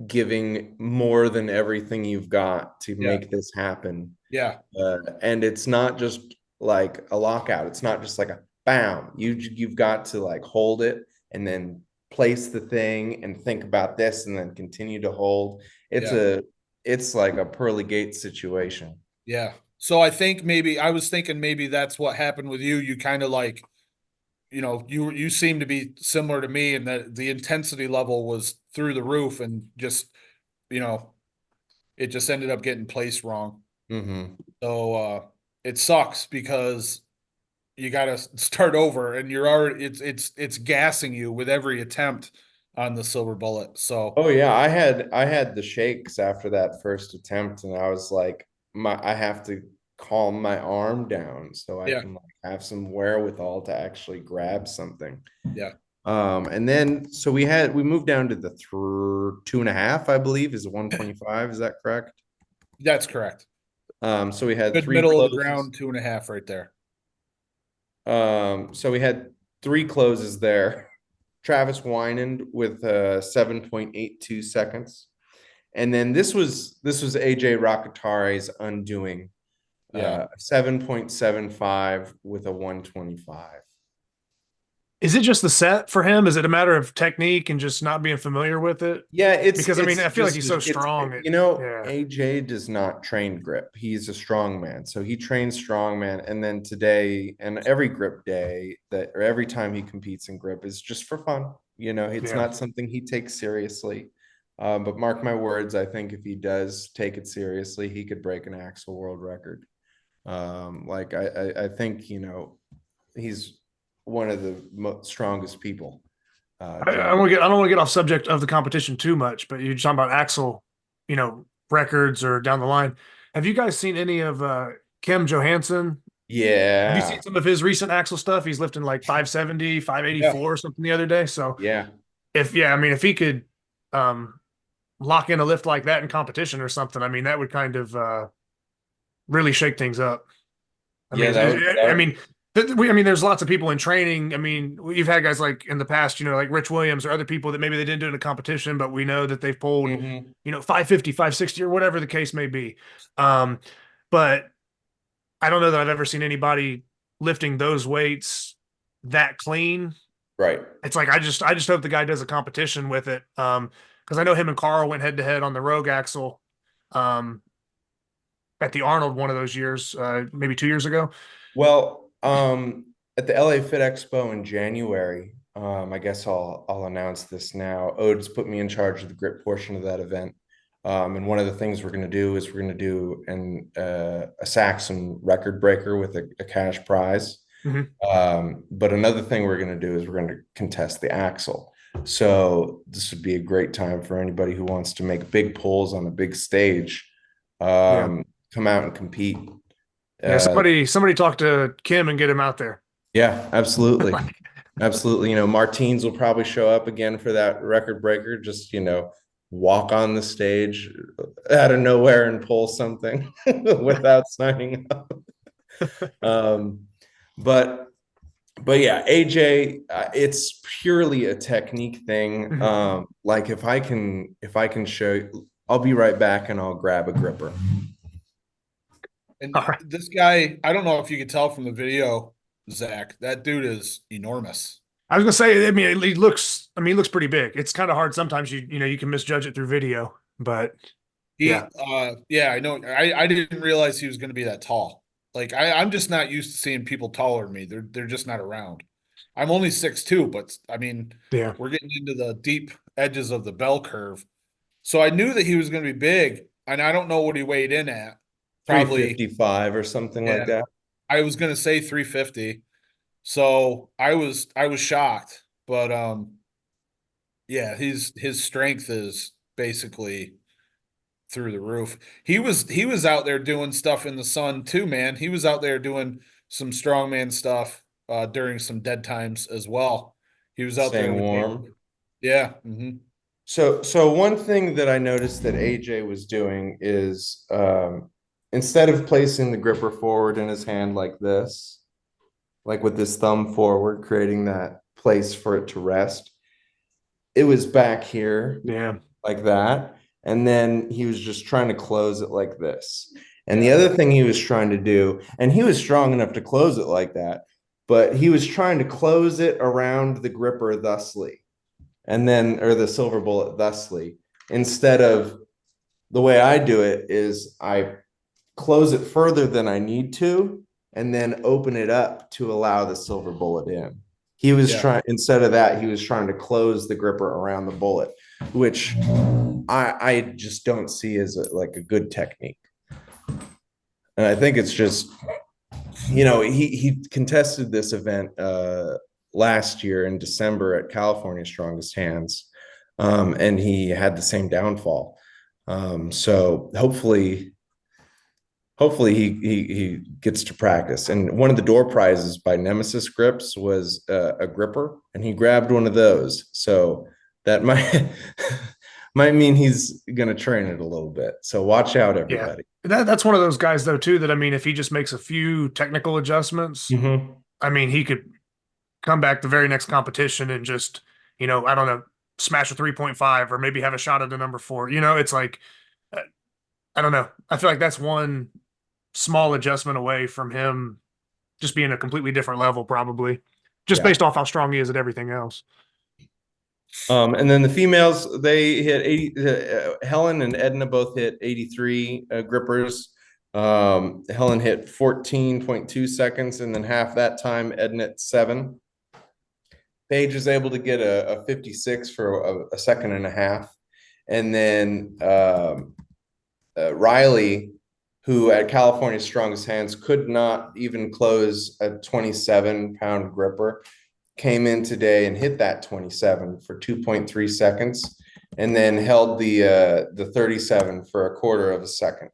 giving more than everything you've got to Yeah. make this happen. Yeah. And it's not just like a lockout. It's not just like a bam. You've got to like hold it and then place the thing and think about this and then continue to hold. It's like a pearly gate situation. Yeah. So I was thinking maybe that's what happened with you. You kind of like, you seem to be similar to me, and that the intensity level was through the roof, and just, it just ended up getting placed wrong. Mm-hmm. So it sucks because you got to start over, and you're already it's gassing you with every attempt on the silver bullet. So Oh yeah, I had the shakes after that first attempt, and I was like, I have to calm my arm down so I Yeah. can like have some wherewithal to actually grab something. Yeah. And then so we moved down to the 2.5, I believe, is 125. Is that correct? That's correct. So we had Good 3 middle of the closes. ground, 2.5 right there. So we had 3 closes there. Travis Wynand with 7.82 seconds. And then this was AJ Rakatare's undoing. Yeah. 7.75 with a 125. Is it just the set for him? Is it a matter of technique and just not being familiar with it? Yeah, it's Because I mean, it's I feel like just- he's so it's- strong. Yeah. AJ does not train grip. He's a strong man. So he trains strongman. And then today and every grip day or every time he competes in grip is just for fun. It's Yeah. not something he takes seriously. But mark my words, I think if he does take it seriously, he could break an axle world record. I think, he's one of the strongest people. I don't want to get off subject of the competition too much, but you're talking about axle, records or down the line. Have you guys seen any of Kim Johansson? Yeah. Have you seen some of his recent axle stuff? He's lifting like 570, 584 or something the other day. So Yeah. if he could lock in a lift like that in competition or something, I mean, that would kind of really shake things up. There's lots of people in training. I mean, we've had guys like in the past, like Rich Williams or other people that maybe they didn't do it in a competition, but we know that they've pulled, 550, 560 or whatever the case may be. But I don't know that I've ever seen anybody lifting those weights that clean. Right. It's like, I just hope the guy does a competition with it. Cause I know him and Carl went head to head on the Rogue axle, at the Arnold one of those years, maybe 2 years ago. Well, at the LA Fit Expo in January, I guess I'll announce this now. Ode's put me in charge of the grip portion of that event. And one of the things we're going to do is we're going to do a Saxon record breaker with a cash prize. But another thing we're going to do is we're going to contest the axle. So this would be a great time for anybody who wants to make big pulls on a big stage. Come out and compete. Yeah, somebody talk to Kim and get him out there. Yeah, absolutely. Absolutely. Martins will probably show up again for that record breaker. Just, walk on the stage out of nowhere and pull something without signing up. But yeah, AJ, it's purely a technique thing. Like if I can show you, I'll be right back and I'll grab a gripper. And this guy, I don't know if you could tell from the video, Zach, that dude is enormous. I was gonna say, he looks pretty big. It's kind of hard sometimes. You can misjudge it through video, but I know. I didn't realize he was going to be that tall. Like I'm just not used to seeing people taller than me. They're just not around. I'm only 6'2", but I mean, we're getting into the deep edges of the bell curve. So I knew that he was going to be big, and I don't know what he weighed in at. Probably 355 or something like that. I was going to say 350. So I was shocked, but his strength is basically through the roof. He was out there doing stuff in the sun too, man. He was out there doing some strongman stuff during some dead times as well. He was out Staying there warm. Yeah. So one thing that I noticed that AJ was doing is instead of placing the gripper forward in his hand like this, like with his thumb forward, creating that place for it to rest, it was back here, like that. And then he was just trying to close it like this. And the other thing he was trying to do, and he was strong enough to close it like that, but he was trying to close it around the gripper thusly, or the silver bullet thusly, instead of the way I do it is I close it further than I need to, and then open it up to allow the silver bullet in. He was instead of that, he was trying to close the gripper around the bullet, which I just don't see as a good technique. And I think it's just, he contested this event last year in December at California Strongest Hands, and he had the same downfall. So hopefully he gets to practice. And one of the door prizes by Nemesis Grips was a gripper, and he grabbed one of those. So that might mean he's going to train it a little bit. So watch out, Yeah. everybody. That's one of those guys though too that I mean if he just makes a few technical adjustments, Mhm. I mean he could come back the very next competition and just, I don't know, smash a 3.5 or maybe have a shot at the number 4. It's like uh, I don't know. I feel like that's one small adjustment away from him just being a completely different level probably. Just Yeah. based off how strong he is at everything else. And then the females, they hit 80. Helen and Edna both hit 83 grippers. Helen hit 14.2 seconds, and then half that time, Edna at 7. Paige was able to get a 56 for a second and a half. And then Riley, who at California's Strongest Hands could not even close a 27-pound gripper, came in today and hit that 27 for 2.3 seconds, and then held the 37 for a quarter of a second.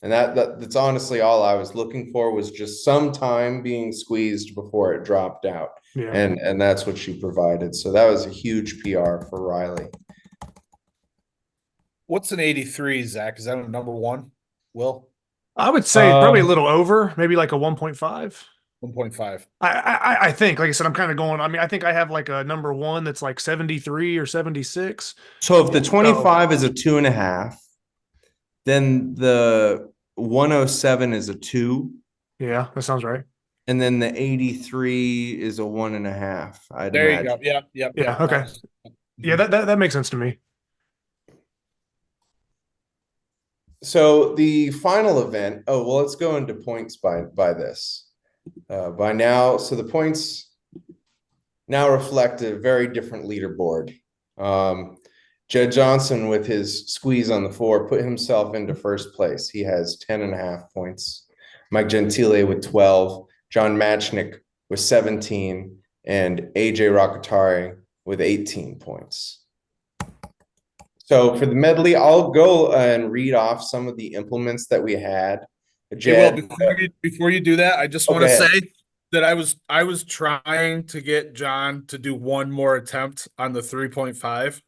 And that's honestly all I was looking for, was just some time being squeezed before it dropped out. Yeah. And that's what she provided. So that was a huge PR for Riley. What's an 83, Zach? Is that a number 1? Will? I would say probably a little over, maybe like a 1.5. 1.5. I think, like I said, I'm kind of going. I mean, I think I have like a number 1 that's like 73 or 76. So if the 25 is a 2.5, then the 107 is a 2. Yeah, that sounds right. And then the 83 is a 1.5. I'd There imagine. you go. Yeah. Yeah. Okay. Yeah, that makes sense to me. So the final event. Oh, well, let's go into points by this. By now, so the points now reflect a very different leaderboard. Jedd Johnson, with his squeeze on the 4, put himself into first place. He has 10.5 points. Mike Gentile with 12, John Matchnick with 17, and AJ Rakatari with 18 points. So for the medley, I'll go and read off some of the implements that we had. Jedd, before you do that, I just want to say that I was trying to get John to do one more attempt on the 3.5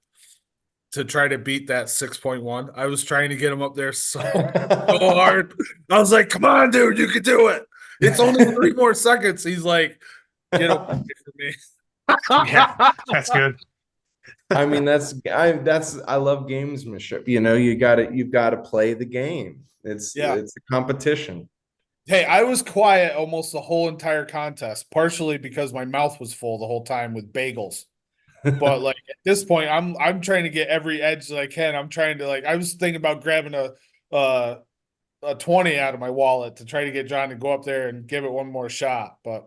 to try to beat that 6.1. I was trying to get him up there so hard. I was like, "Come on, dude, you can do it. It's only 3 more seconds." He's like, "Get away from me." Yeah, that's good. I mean, I love gamesmanship. You've got to play the game. It's a competition. Hey, I was quiet almost the whole entire contest, partially because my mouth was full the whole time with bagels. But like at this point, I'm trying to get every edge that I can. I'm trying to I was thinking about grabbing a 20 out of my wallet to try to get John to go up there and give it one more shot, but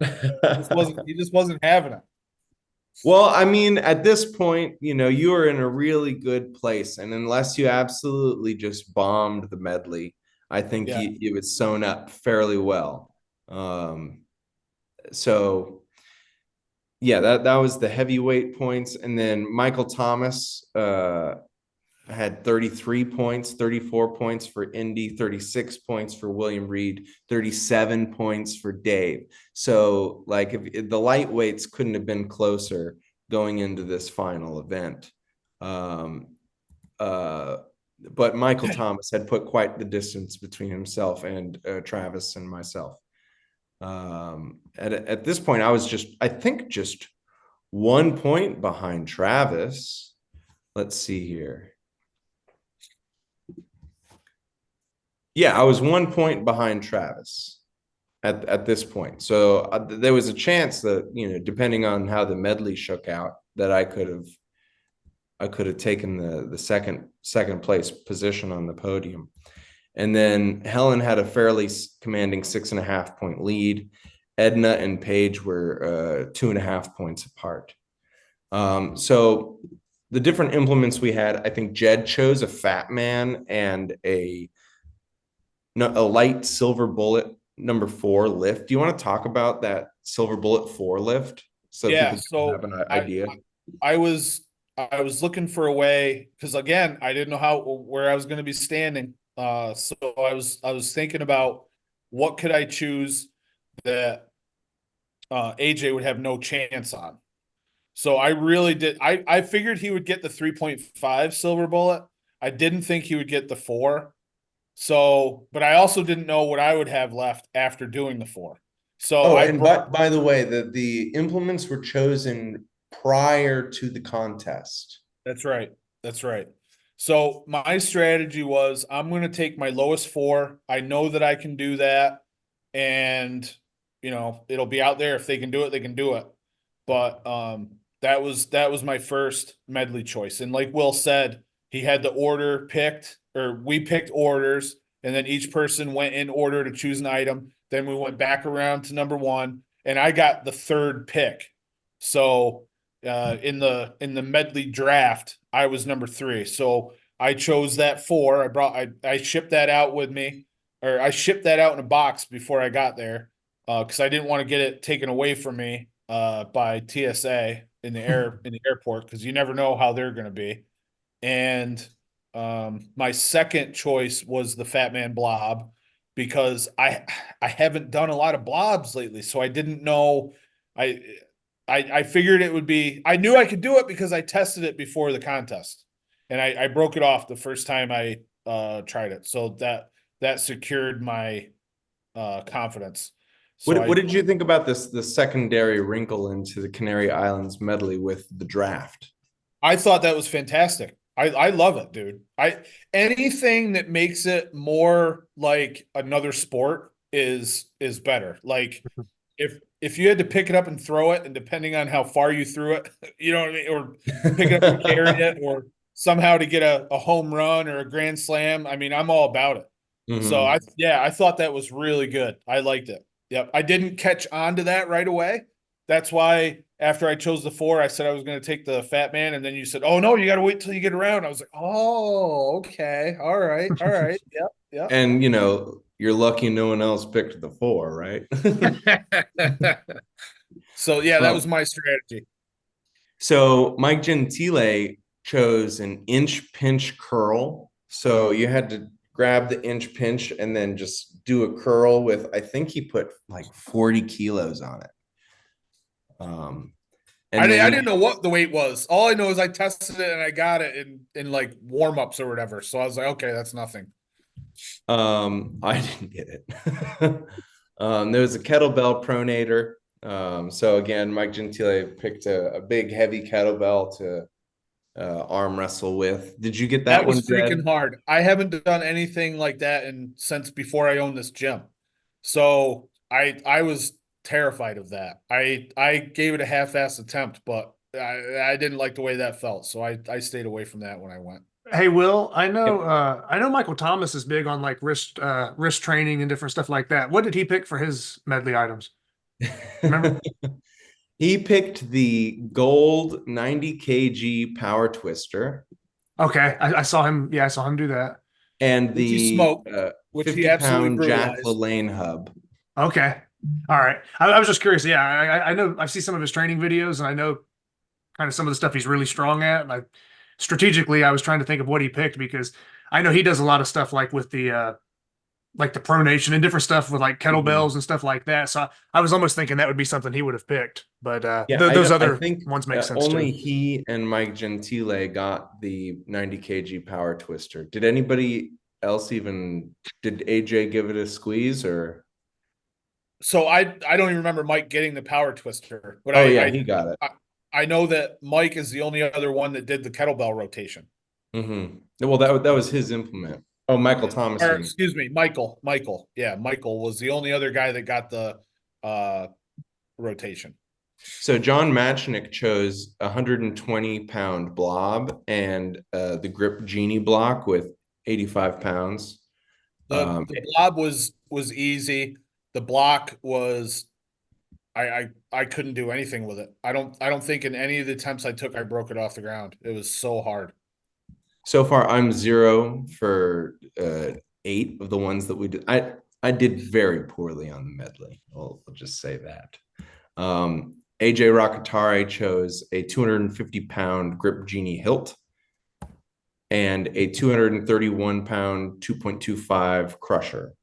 he just wasn't having it. Well, I mean, at this point, you are in a really good place, and unless you absolutely just bombed the medley, I think you had sewn up fairly well. So yeah, that was the heavyweight points, and then Michael Thomas had 33 points, 34 points for Indy, 36 points for William Reed, 37 points for Dave. So like if the lightweights couldn't have been closer going into this final event. But Michael Thomas had put quite the distance between himself and Travis and myself. At this point, I was just 1 point behind Travis. Let's see here. Yeah, I was 1 point behind Travis at this point. So there was a chance that, depending on how the medley shook out, that I could have taken the second place position on the podium. And then Helen had a fairly commanding 6.5 point lead. Edna and Paige were 2.5 points apart. So the different implements we had, I think Jedd chose a Fat Man and a light Silver Bullet number 4 lift. Do you want to talk about that Silver Bullet 4 lift? So people have an idea. I was looking for a way, because again, I didn't know where I was going to be standing. So I was thinking about what could I choose that AJ would have no chance on. So I really did. I figured he would get the 3.5 silver bullet. I didn't think he would get the 4. So, but I also didn't know what I would have left after doing the 4. So Oh, I and brought, by the way, the implements were chosen prior to the contest. that's right. That's right. So my strategy was I'm going to take my lowest 4. I know that I can do that. And, it'll be out there. If they can do it, they can do it. But that was my first medley choice. And like Will said, he had the order picked, or we picked orders, and then each person went in order to choose an item. Then we went back around to number 1, and I got the 3rd pick. So in the medley draft, I was number 3. So I chose that 4. I shipped that out with me, or I shipped that out in a box before I got there, because I didn't want to get it taken away from me by TSA in the airport, because you never know how they're going to be. And my second choice was the Fat Man Blob, because I haven't done a lot of blobs lately, so I didn't know. I I figured it would be. I knew I could do it because I tested it before the contest, and I broke it off the first time I tried it. So that secured my confidence. So What did you think about the secondary wrinkle into the Canary Islands medley with the draft? I thought that was fantastic. I love it, dude. Anything that makes it more like another sport is better. Like if you had to pick it up and throw it, and depending on how far you threw it, you know what I mean, or pick it up and carry it, or somehow to get a home run or a grand slam, I mean, I'm all about it. So Mhm. I thought that was really good. I liked it. Yep. I didn't catch on to that right away. That's why after I chose the 4, I said I was going to take the Fat Man, and then you said, "Oh no, you got to wait till you get around." I was like, "Oh, okay, all right, yep, yep." And you're lucky no one else picked the 4, right? So yeah, that was Um, my strategy. so Mike Gentile chose an inch pinch curl. So you had to grab the inch pinch and then just do a curl with, I think he put like 40 kilos on it. And I then didn't know what the weight was. All I know is I tested it and I got it in like warm ups or whatever. So I was like, okay, that's nothing. I didn't get it. There was a kettlebell pronator. So again, Mike Gentile picked a big heavy kettlebell to arm wrestle with. Did you get that That one, was Jed? freaking hard. I haven't done anything like that since before I owned this gym. So I was terrified of that. I gave it a half-assed attempt, but I didn't like the way that felt. So I stayed away from that when I went. Hey Will, I know Yep. I know Michael Thomas is big on like wrist training and different stuff like that. What did he pick for his medley items? Remember? He picked the gold 90 kg power twister Okay, I saw him. Yeah, I saw him do that. and Which he the smoked, which he absolutely 50-pound Jack brutalized. LaLanne hub. Okay, all right. I was just curious. Yeah, I know I see some of his training videos, and I know kind of some of the stuff he's really strong at. And strategically, I was trying to think of what he picked because I know he does a lot of stuff like the pronation and different stuff with like Mhm. kettlebells and stuff like that. So I was almost thinking that would be something he would have picked. But Yeah, those I other think ones make sense only too. he and Mike Gentile got the 90 kg power twister. Did anybody else even, did AJ give it a squeeze or? So I don't even remember Mike getting the power twister, but Oh yeah, he got it. I know that Mike is the only other one that did the kettlebell rotation. Well, that was his implement. Oh, Michael Thomas. Or excuse me, Michael. Michael. Yeah, Michael was the only other guy that got the rotation. So John Matchnick chose a 120-pound blob and the grip genie block with 85 pounds. The blob was easy. The block was I couldn't do anything with it. I don't think in any of the attempts I took I broke it off the ground. It was so hard. So far, I'm 0 for 8 of the ones that we did. I did very poorly on the medley. I'll just say that. AJ Rakatare chose a 250-pound grip genie hilt and a 231-pound 2.25 crusher.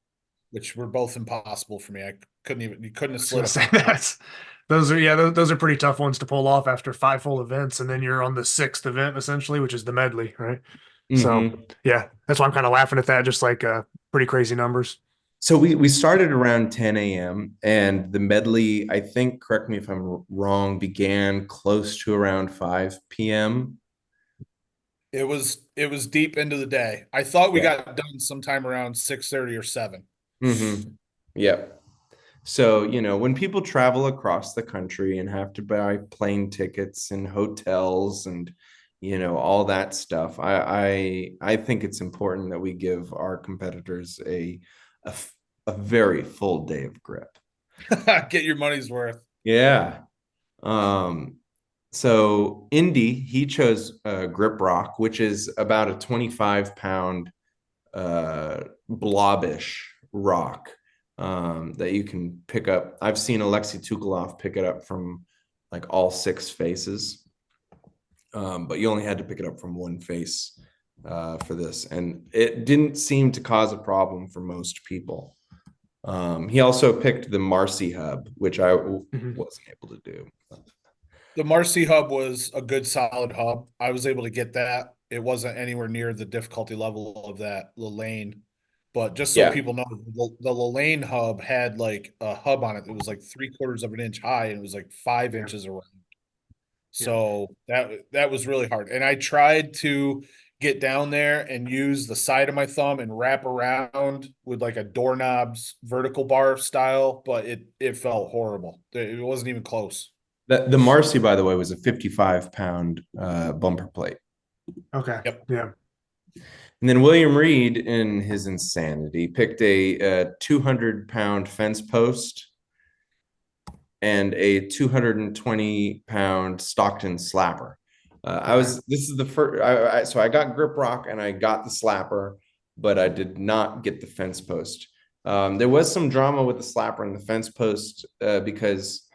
Which were both impossible for me. You couldn't have I was slid gonna a say pound. those are pretty tough ones to pull off after 5 full events, and then you're on the 6th event essentially, which is the medley, right? So Mhm. yeah, that's why I'm kind of laughing at that. Just like pretty crazy numbers. So we started around 10 a.m. and the medley, I think, correct me if I'm wrong, began close to around 5 p.m. It was deep into the day. I thought we Yeah. got done sometime around 6:30 or 7. Yep. So, when people travel across the country and have to buy plane tickets and hotels and, all that stuff, I think it's important that we give our competitors a, a very full day of grip. Get your money's worth. Yeah. Um, so Indy, he chose Grip Rock, which is about a 25-pound blobbish rock that you can pick up. I've seen Alexei Tukalov pick it up from like all 6 faces, but you only had to pick it up from one face for this, and it didn't seem to cause a problem for most people. He also picked the Marcy hub, which I wasn't able to do. The Marcy hub was a good solid hub. I was able to get that. It wasn't anywhere near the difficulty level of that Lane. But just so Yeah. people know, the Lane hub had like a hub on it that was like 3/4 of an inch high and it was like 5 inches around. So that was really hard. And I tried to get down there and use the side of my thumb and wrap around with like a doorknob's vertical bar style, but it felt horrible. It wasn't even close. The Marcy, by the way, was a 55-pound bumper plate. Okay. Yep. Yeah. And then William Reed, in his insanity, picked a 200-pound fence post and a 220-pound Stockton slapper. This is the first, so I got Grip Rock and I got the slapper, but I did not get the fence post. There was some drama with the slapper and the fence post because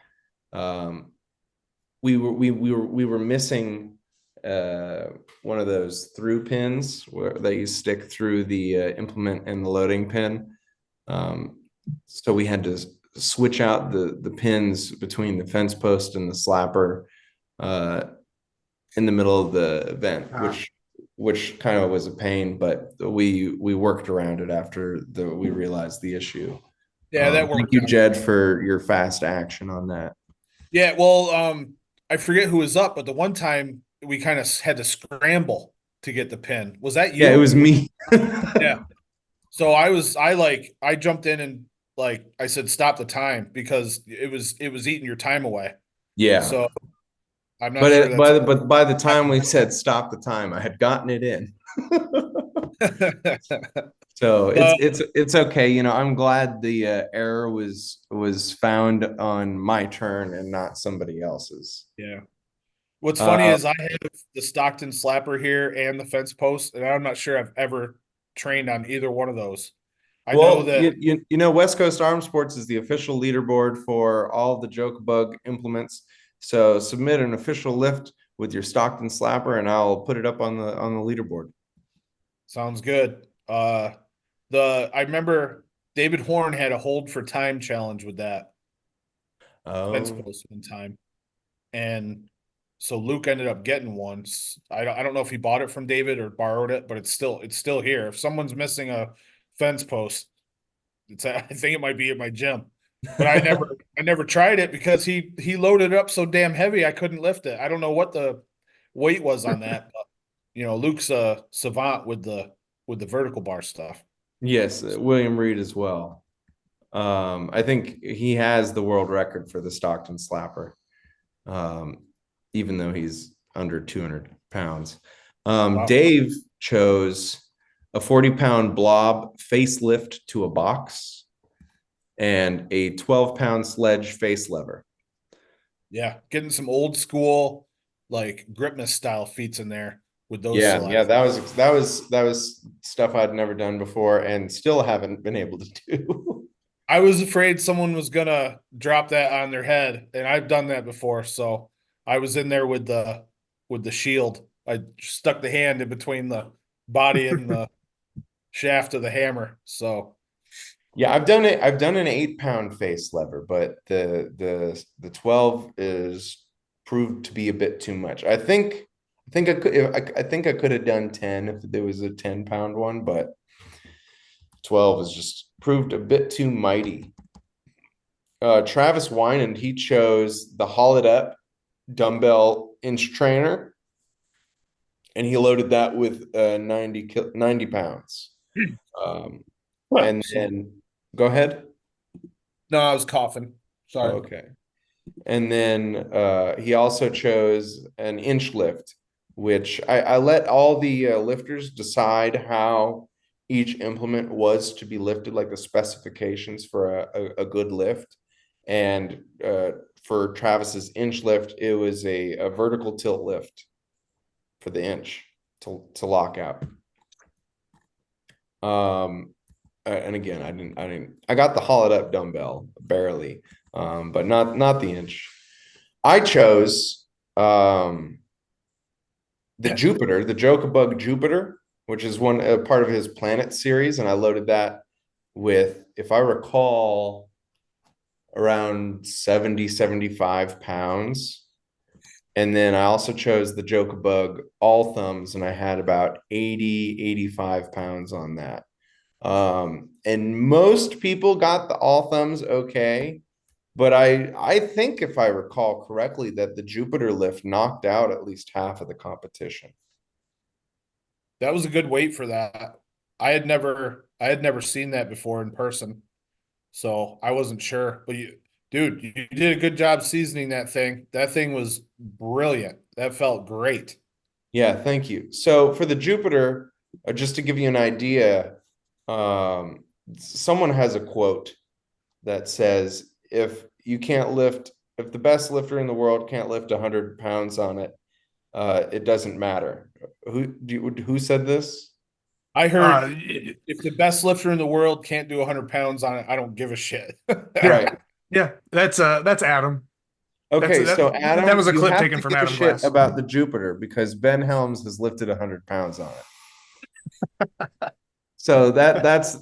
we were missing one of those through pins that you stick through the implement and the loading pin. So we had to switch out the pins between the fence post and the slapper in the middle of the event, which kind of was a pain, but we worked around it after we realized the issue. Yeah, that Thank worked you, out. Jedd, for your fast action on that. Yeah, well, I forget who was up, but the one time we kind of had to scramble to get the pin. Was that you? Yeah, it was me. Yeah. So I jumped in and like I said, stop the time because it was eating your time away. Yeah. So I'm not sure but by the time we said stop the time, I had gotten it in. So it's okay. I'm glad the error was found on my turn and not somebody else's. Yeah. What's funny is I have the Stockton slapper here and the fence post, and I'm not sure I've ever trained on either one of those. I know that West Coast Arm Sports is the official leaderboard for all the Joke Bug implements. So submit an official lift with your Stockton slapper, and I'll put it up on the leaderboard. sounds good. I remember David Horn had a hold for time challenge with that fence post one time, and so Luke ended up getting one. I don't know if he bought it from David or borrowed it, but it's still here. If someone's missing a fence post, I think it might be at my gym. But I never tried it because he loaded it up so damn heavy I couldn't lift it. I don't know what the weight was on that, but Luke's a savant with the vertical bar stuff. Yes, William Reed as well. I think he has the world record for the Stockton slapper, even though he's under 200 pounds. Wow. Dave chose a 40-pound blob facelift to a box and a 12-pound sledge face lever. Yeah, getting some old school like Gripness style feats in there with those. Yeah, that was stuff I'd never done before and still haven't been able to do. I was afraid someone was gonna drop that on their head, and I've done that before. So I was in there with the shield. I stuck the hand in between the body and the shaft of the hammer. So Yeah, I've done it. I've done an 8 pound face lever, but the 12 is proved to be a bit too much. I think I could I think I could have done 10 if there was a 10 pound one, but 12 is just proved a bit too mighty. Travis Wynand, he chose the Haul It Up dumbbell inch trainer, and he loaded that with 90 pounds. Um, and then go ahead. No, I was coughing. Oh, Sorry. okay. And then he also chose an inch lift, which I let all the lifters decide how each implement was to be lifted, like the specifications for a good lift. And for Travis's inch lift, it was a vertical tilt lift for the inch to lock out. And again, I got the Haul It Up dumbbell barely, but not the inch. I chose the Jupiter, the Jokabug Jupiter, which is one part of his Planet series, and I loaded that with, if I recall, around 75 pounds. And then I also chose the Jokabug All Thumbs, and I had about 85 pounds on that. And most people got the All Thumbs okay. But I think, if I recall correctly, that the Jupiter lift knocked out at least half of the competition. That was a good weight for that. I had never seen that before in person. So I wasn't sure. But dude, you did a good job seasoning that thing. That thing was brilliant. That felt great. Yeah, thank you. So for the Jupiter, just to give you an idea, someone has a quote that says, if the best lifter in the world can't lift 100 pounds on it, it doesn't matter. Who said this? I heard Y- if the best lifter in the world can't do 100 pounds on it, I don't give a shit. yeah, Right. yeah. That's Adam. Okay, so That Adam, was a you clip have taken to from give a Adam shit Glass. about the Jupiter because Ben Helms has lifted 100 pounds on it. So that's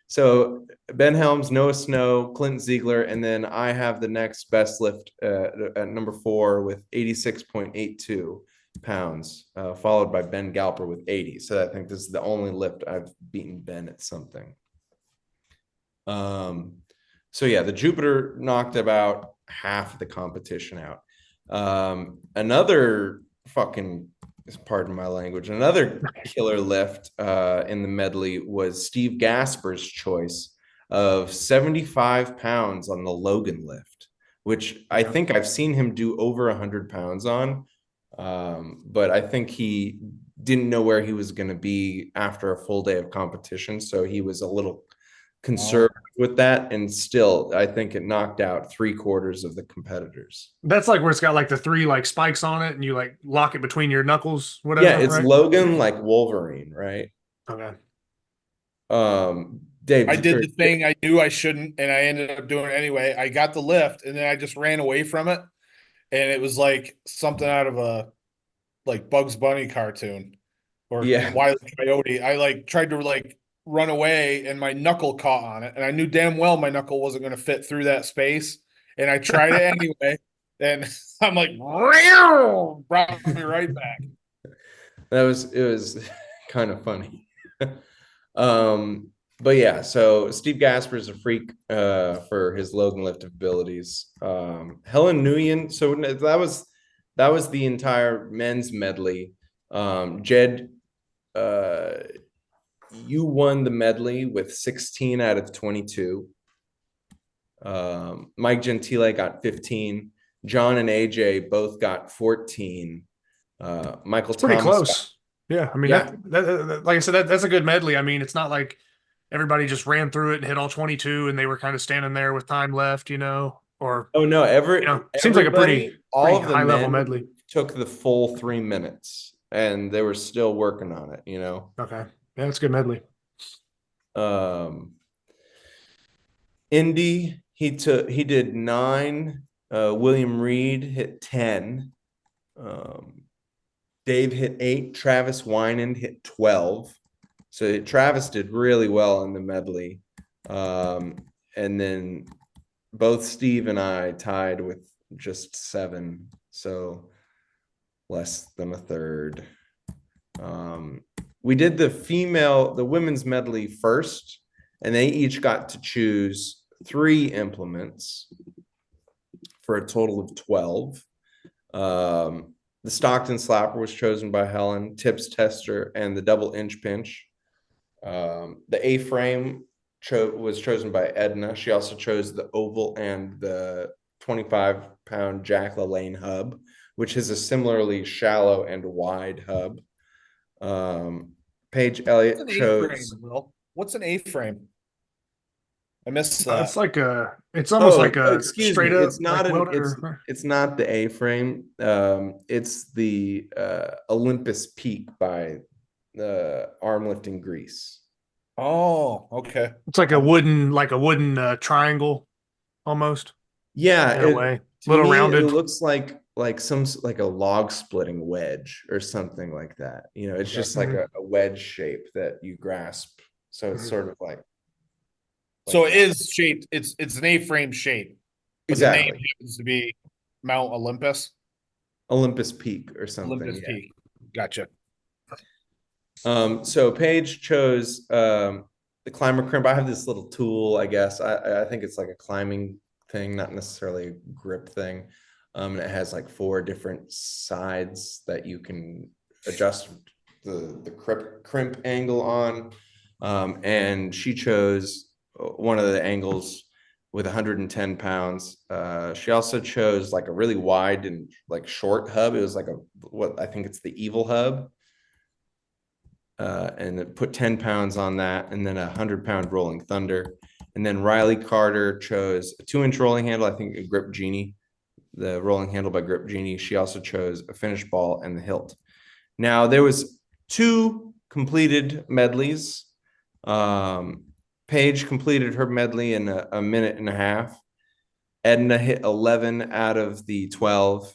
so Ben Helms, Noah Snow, Clint Ziegler, and then I have the next best lift at number 4 with 86.82 pounds, followed by Ben Galper with 80. So I think this is the only lift I've beaten Ben at something. So yeah, the Jupiter knocked about half of the competition out. Another fucking, pardon my language, another killer lift in the medley was Steve Gasper's choice of 75 pounds on the Logan lift, which I think I've seen him do over 100 pounds on. But I think he didn't know where he was going to be after a full day of competition. So he was a little conservative with that. And still, I think it knocked out 3/4 of the competitors. That's like where it's got like the 3 like spikes on it, and you like lock it between your knuckles, whatever. Yeah, it's right? Logan like Wolverine, right? Okay. Dave, I did the thing I knew I shouldn't, and I ended up doing it anyway. I got the lift, and then I just ran away from it, and it was like something out of a like Bugs Bunny cartoon or yeah, Wile E. Coyote. I like tried to like run away, and my knuckle caught on it, and I knew damn well my knuckle wasn't going to fit through that space, and I tried it anyway, and I'm like, brought me right back. it was kind of funny. But yeah, so Steve Gasper is a freak for his Logan lift abilities. Helen Nguyen, so that was the entire men's medley. Jedd, you won the medley with 16 out of 22. Mike Gentile got 15. John and AJ both got 14. Michael Pretty Thomas close. Yeah, I mean Yeah. that like I said, that's a good medley. I mean, it's not like everybody just ran through it and hit all 22, and they were kind of standing there with time left, or Oh no, seems like a pretty all of the high level men medley. took the full 3 minutes and they were still working on it, Okay, yeah, that's a good medley. Indy, he did 9. William Reed hit 10. Dave hit 8. Travis Wynand hit 12. So Travis did really well in the medley. And then both Steve and I tied with just 7. So less than a third. We did the women's medley first, and they each got to choose 3 implements for a total of 12. The Stockton slapper was chosen by Helen, tips tester, and the double inch pinch. The A-frame was chosen by Edna. She also chose the oval and the 25-pound Jack LaLanne hub, which is a similarly shallow and wide hub. Paige Elliott chose. What's an A-frame? I missed that. It's like it's almost like a excuse straight me. up. It's not it's not the A-frame. It's the Olympus Peak by arm lifting Grease. Oh, okay. It's like a wooden triangle, almost. Yeah, in a way, little rounded. It looks like a log splitting wedge or something like that. It's just like a wedge shape that you grasp. So it's sort of like. So it is shaped. It's an A-frame shape. But Exactly. The name happens to be Mount Olympus. Olympus Peak or something. Olympus Peak. Gotcha. So Paige chose the climber crimp. I have this little tool, I guess. I think it's like a climbing thing, not necessarily a grip thing. And it has like 4 different sides that you can adjust the crimp angle on. And she chose one of the angles with 110 pounds. She also chose like a really wide and like short hub. It was like what I think it's the evil hub. And it put 10 pounds on that, and then a 100-pound rolling thunder. And then Riley Carter chose a 2-inch rolling handle, I think a Grip Genie, the rolling handle by Grip Genie. She also chose a finish ball and the hilt. Now there was 2 completed medleys. Paige completed her medley in a minute and a half. Edna hit 11 out of the 12,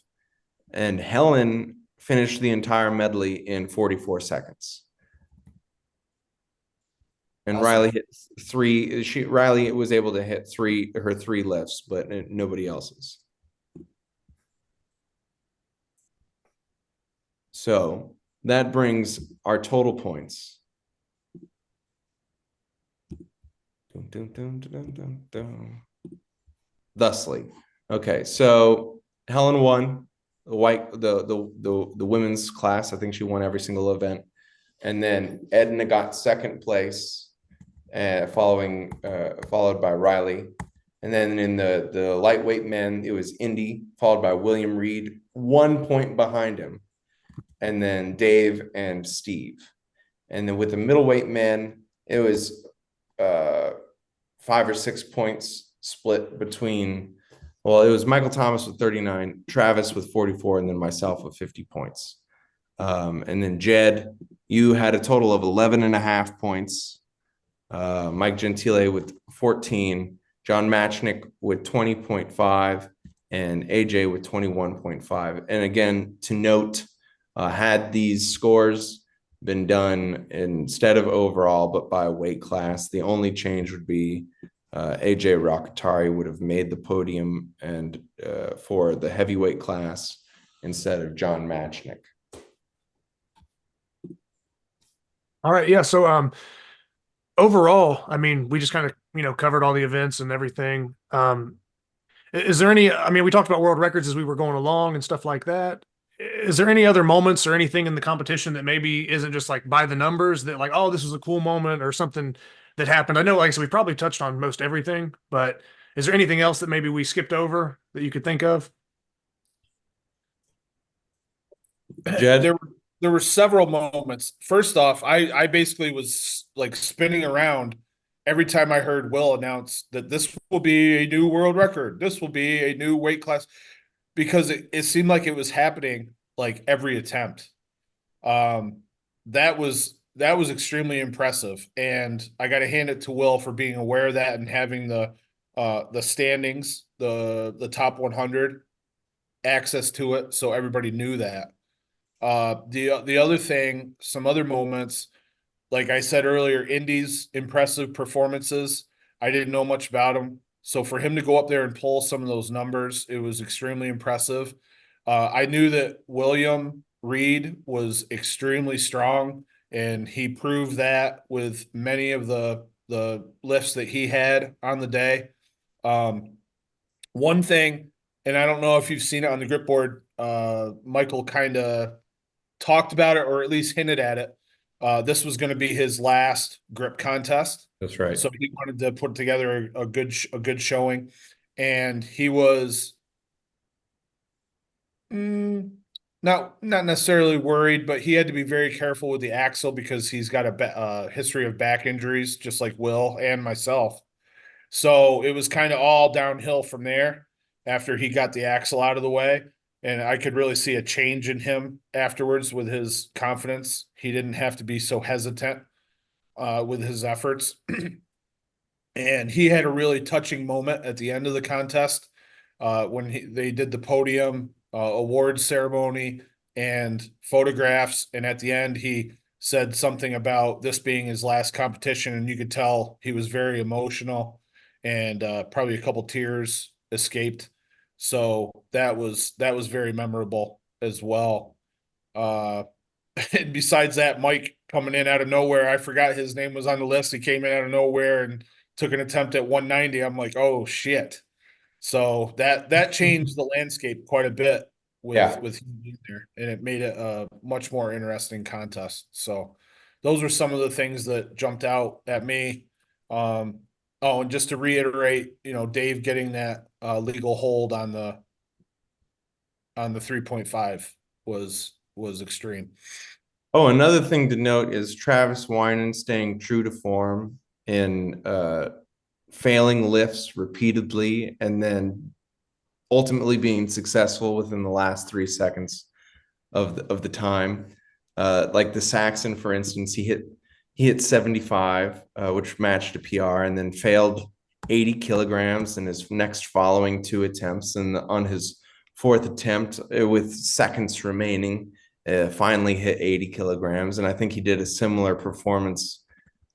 and Helen finished the entire medley in 44 seconds. And awesome. Riley hit 3. Riley was able to hit her 3 lifts, but nobody else's. So that brings our total points. Thusly. Okay, so Helen won the women's class. I think she won every single event. And then Edna got 2nd place, followed by Riley. And then in the lightweight men, it was Indy, followed by William Reed, 1 point behind him. And then Dave and Steve. And then with the middleweight men, it was 5 or 6 points split between, it was Michael Thomas with 39, Travis with 44, and then myself with 50 points. And then Jedd, you had a total of 11.5 points. Mike Gentile with 14, John Matchnick with 20.5, and AJ with 21.5. And again, to note, had these scores been done instead of overall, but by weight class, the only change would be AJ Rakatari would have made the podium and for the heavyweight class instead of John Matchnick. All right. Yeah. So overall, I mean, we just kind of, covered all the events and everything. Is there any, we talked about world records as we were going along and stuff like that. Is there any other moments or anything in the competition that maybe isn't just like by the numbers that like, oh, this was a cool moment or something that happened? I know, like I said, we probably touched on most everything, but is there anything else that maybe we skipped over that you could think of? Jedd? There were several moments. First off, I basically was like spinning around every time I heard Will announce that this will be a new world record. This will be a new weight class, because it seemed like it was happening like every attempt. That was extremely impressive, and I got to hand it to Will for being aware of that and having the standings, the top 100 access to it, so everybody knew that. The other thing, some other moments, like I said earlier, Indy's impressive performances. I didn't know much about him. So for him to go up there and pull some of those numbers, it was extremely impressive. I knew that William Reed was extremely strong, and he proved that with many of the lifts that he had on the day. One thing, and I don't know if you've seen it on the grip board, Michael kind of talked about it or at least hinted at it. This was going to be his last grip contest. That's right. So he wanted to put together a good showing, and he was not necessarily worried, but he had to be very careful with the axle because he's got a history of back injuries, just like Will and myself. So it was kind of all downhill from there after he got the axle out of the way. And I could really see a change in him afterwards with his confidence. He didn't have to be so hesitant with his efforts. And he had a really touching moment at the end of the contest when they did the podium awards ceremony and photographs. And at the end, he said something about this being his last competition. And you could tell he was very emotional, and probably a couple tears escaped. So that was very memorable as well. And besides that, Mike coming in out of nowhere, I forgot his name was on the list. He came in out of nowhere and took an attempt at 190. I'm like, oh shit. So that changed the landscape quite a bit with him being there, and it made it a much more interesting contest. So those were some of the things that jumped out at me. Oh, and just to reiterate, Dave getting that legal hold on the 3.5 was extreme. Oh, another thing to note is Travis Winan staying true to form in failing lifts repeatedly and then ultimately being successful within the last 3 seconds of the time. Like the Saxon, for instance, he hit 75, which matched a PR, and then failed 80 kilograms in his next following 2 attempts. And on his 4th attempt, with seconds remaining, finally hit 80 kilograms. And I think he did a similar performance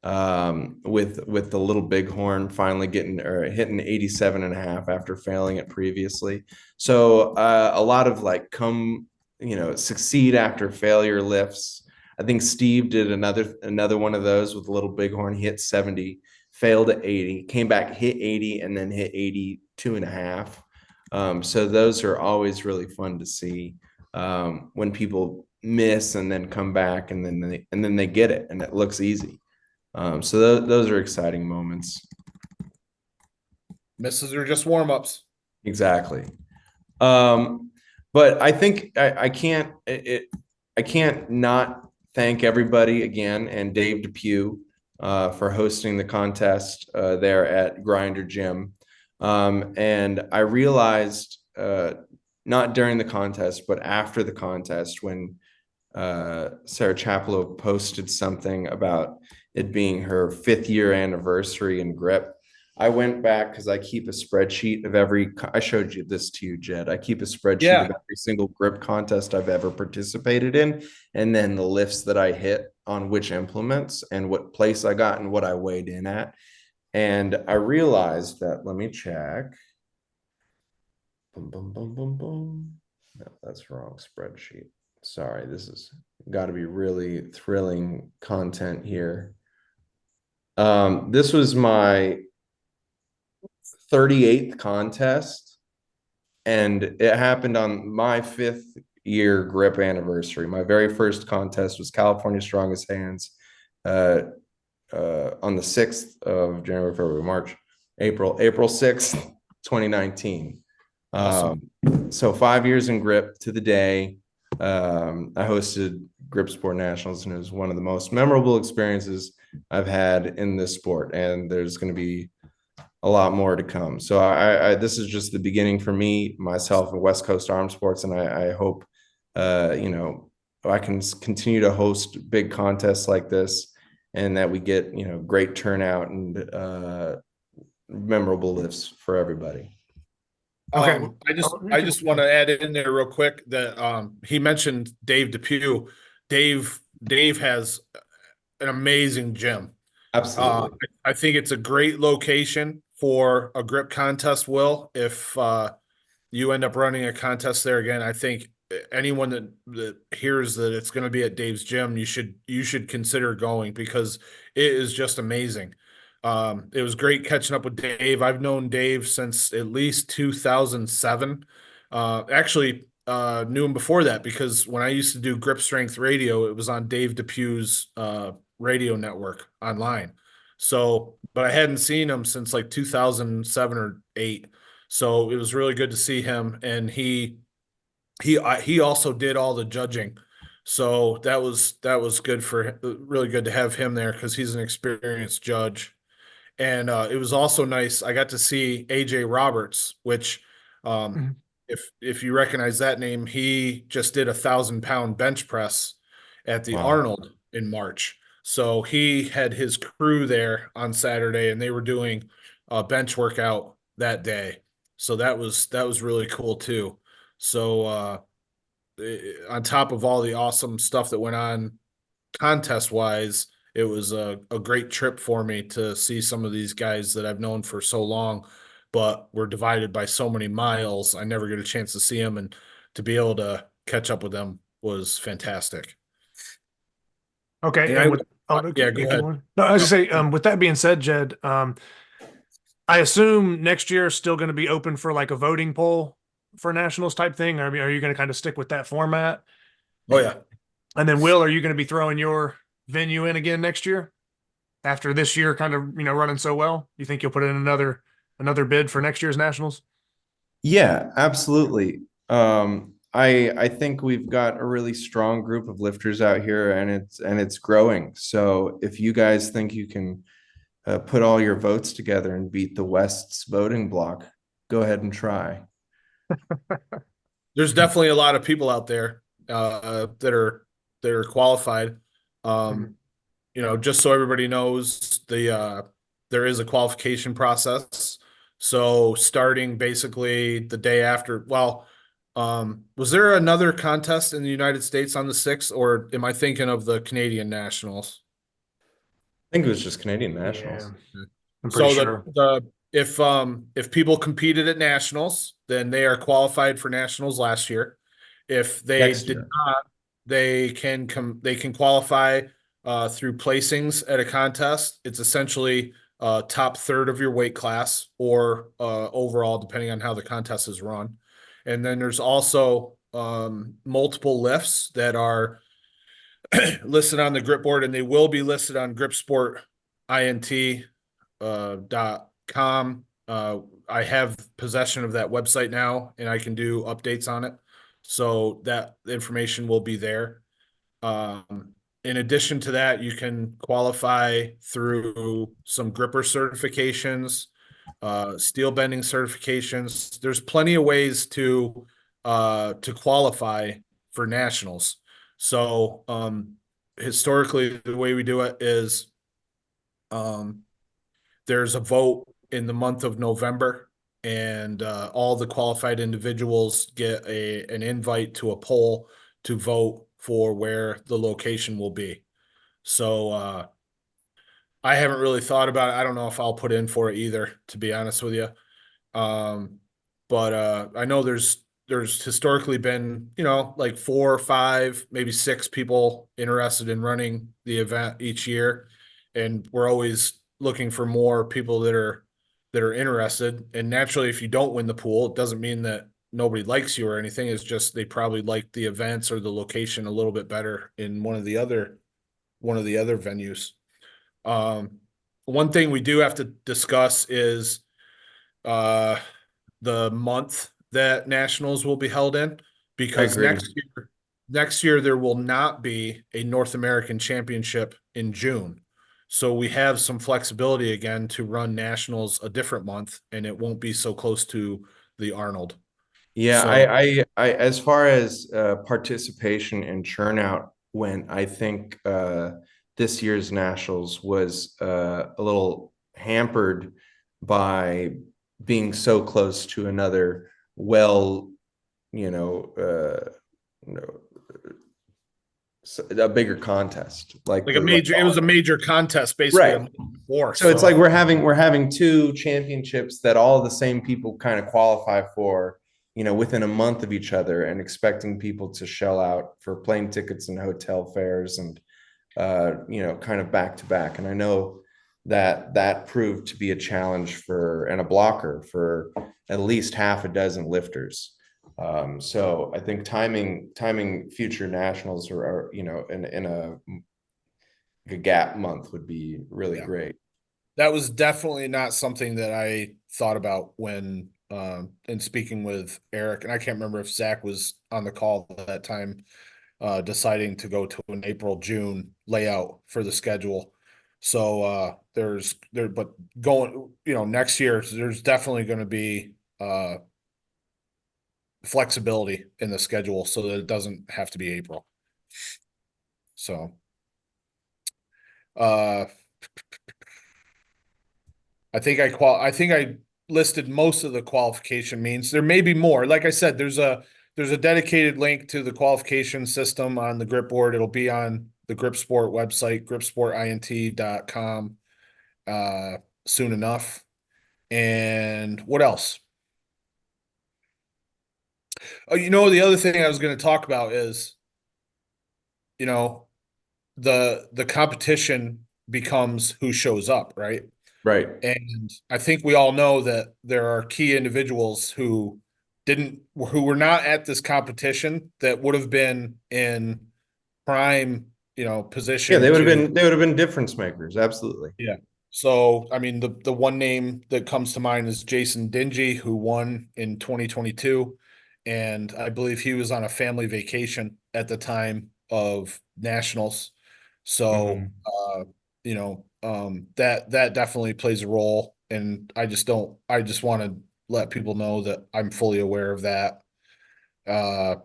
with the Little Bighorn, finally hitting 87 and a half after failing it previously. So a lot of like succeed after failure lifts. I think Steve did another one of those with Little Bighorn. He hit 70, failed at 80, came back, hit 80, and then hit 82 and a half. So those are always really fun to see when people miss and then come back and then they get it and it looks easy. So those are exciting moments. Misses are just warm-ups. Exactly. But I think I can't not thank everybody again, and Dave Depew for hosting the contest there at Grinder Gym. And I realized not during the contest, but after the contest, when Sarah Chaplow posted something about it being her 5th year anniversary in grip. I went back because I keep a spreadsheet of I showed you this to you, Jedd. I keep a spreadsheet of every single grip contest I've ever participated in, and then the lifts that I hit on which implements and what place I got and what I weighed in at. And I realized that, let me check. Boom, boom, boom, boom, boom. No, that's wrong spreadsheet. Sorry, this has got to be really thrilling content here. This was my 38th contest, and it happened on my 5th year grip anniversary. My very first contest was California Strongest Hands on the 6th of January, February, March, April 6th, 2019. Awesome. So 5 years in grip to the day. I hosted Grip Sport Nationals, and it was one of the most memorable experiences I've had in this sport, and there's going to be a lot more to come. So I this is just the beginning for me, myself, and West Coast Arm Sports, and I hope I can continue to host big contests like this, and that we get great turnout and memorable lifts for everybody. Okay. I just want to add in there real quick that he mentioned Dave Depew. Dave has an amazing gym. Absolutely. I think it's a great location for a grip contest, Will. If you end up running a contest there again, I think anyone that hears that it's going to be at Dave's gym, you should consider going because it is just amazing. It was great catching up with Dave. I've known Dave since at least 2007. Actually, knew him before that because when I used to do Grip Strength Radio, it was on Dave Depew's radio network online. So, but I hadn't seen him since like 2007 or 8. So it was really good to see him, and he also did all the judging. So that was good for really good to have him there because he's an experienced judge. And it was also nice. I got to see AJ Roberts, which um, Mhm. if you recognize that name, he just did 1,000-pound bench press at the Wow. Arnold in March. So he had his crew there on Saturday, and they were doing a bench workout that day. So that was really cool too. So on top of all the awesome stuff that went on contest wise, it was a great trip for me to see some of these guys that I've known for so long, but we're divided by so many miles. I never get a chance to see them, and to be able to catch up with them was fantastic. Okay, And and with yeah, go keep ahead. going. No, I was just say, with that being said, Jed, I assume next year is still going to be open for like a voting poll for nationals type thing. I mean, are you going to kind of stick with that format? Oh yeah. And then, Will, are you going to be throwing your venue in again next year after this year kind of running so well? You think you'll put in another bid for next year's nationals? Yeah, absolutely. I think we've got a really strong group of lifters out here, and it's growing. So if you guys think you can put all your votes together and beat the West's voting block, go ahead and try. There's definitely a lot of people out there that are qualified. Mhm. Um, just so everybody knows, there is a qualification process. So starting basically the day after, well, was there another contest in the United States on the 6th, or am I thinking of the Canadian Nationals? I think it was just Canadian Yeah, Nationals. I'm pretty So sure. if people competed at nationals, then they are qualified for nationals last year. If they Next did year. not, they can qualify through placings at a contest. It's essentially top third of your weight class or overall, depending on how the contest is run. And then there's also multiple lifts that are listed on the grip board, and they will be listed on gripsportint.com. I have possession of that website now, and I can do updates on it. So that information will be there. In addition to that, you can qualify through some gripper certifications, steel bending certifications. There's plenty of ways to qualify for nationals. So historically, the way we do it is um, there's a vote in the month of November, and all the qualified individuals get an invite to a poll to vote for where the location will be. So I haven't really thought about it. I don't know if I'll put in for it either, to be honest with you. Um, but I know there's historically been, like 4 or 5, maybe 6 people interested in running the event each year, and we're always looking for more people that are interested. And naturally, if you don't win the pool, it doesn't mean that nobody likes you or anything. It's just they probably like the events or the location a little bit better in one of the other venues. Um, One thing we do have to discuss is uh, the month that nationals will be held in, I because agree. next year there will not be a North American Championship in June. So we have some flexibility again to run nationals a different month, and it won't be so close to the Arnold. Yeah, So as far as participation and churnout went, I think this year's nationals was a little hampered by being so close to another well, you know, a bigger contest, like Like a major, it was a major contest basically a Right. month before. So it's like we're having two championships that all the same people kind of qualify for, within a month of each other, and expecting people to shell out for plane tickets and hotel fares and kind of back to back. And I know that proved to be a challenge and a blocker for at least half a dozen lifters. So I think timing future nationals or in a gap month would be really great. That was definitely not something that I thought about when in speaking with Eric, and I can't remember if Zach was on the call at that time, deciding to go to an April-June layout for the schedule. So but going, next year, there's definitely going to be flexibility in the schedule so that it doesn't have to be April. So I think I listed most of the qualification means. There may be more. Like I said, there's a dedicated link to the qualification system on the grip board. It'll be on the Grip Sport website, gripsportint.com, soon enough. And what else? Oh, the other thing I was going to talk about is, the competition becomes who shows up, right? Right. And I think we all know that there are key individuals who were not at this competition that would have been in prime, position. Yeah, they would have been difference makers. Absolutely. Yeah. So, I mean, the one name that comes to mind is Jason Dingy, who won in 2022. And I believe he was on a family vacation at the time of nationals. So, that definitely plays a role. And I just want to let people know that I'm fully aware of that. And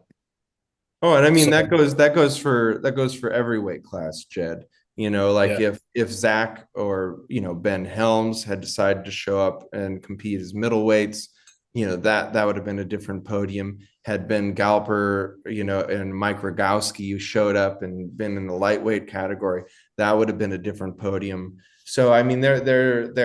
I mean, So- that goes for every weight class, Jed. Like Yeah. if Zach or Ben Helms had decided to show up and compete as middleweights, that would have been a different podium. Had Ben Galper, and Mike Rogowski who showed up and been in the lightweight category, that would have been a different podium. So I mean, there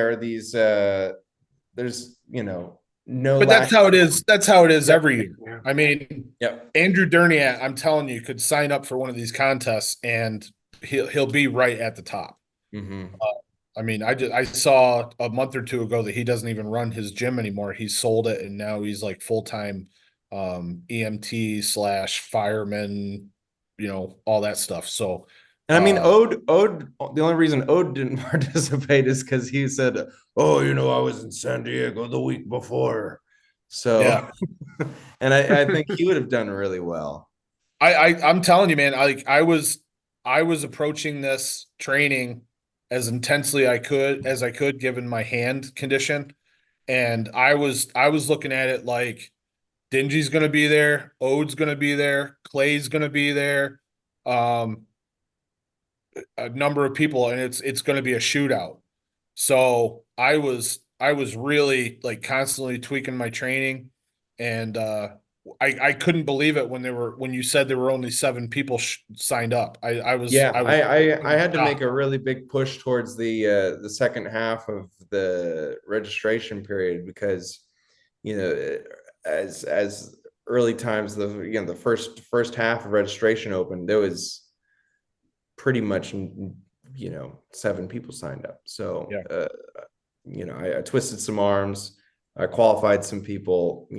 are these there's no. But that's how it is. That's how it is every year. Yeah. I mean, Yep. Andrew Derniat, I'm telling you, could sign up for one of these contests and he'll be right at the top. Mm-hmm. I mean, I saw a month or two ago that he doesn't even run his gym anymore. He sold it and now he's like full-time EMT / fireman, all that stuff. So And I mean, Ode, the only reason Ode didn't participate is because he said, "Oh, I was in San Diego the week before." So, yeah. and I think he would have done really well. I'm telling you, man, I was approaching this training as intensely as I could given my hand condition. And I was looking at it like Dingy's gonna be there, Ode's gonna be there, Clay's gonna be there, a number of people, and it's gonna be a shootout. So I was really like constantly tweaking my training, and I couldn't believe it when you said there were only 7 people signed up. I had to make a really big push towards the second half of the registration period because as early times the first half of registration opened, there was pretty much 7 people signed up. So I twisted some arms. I qualified some people,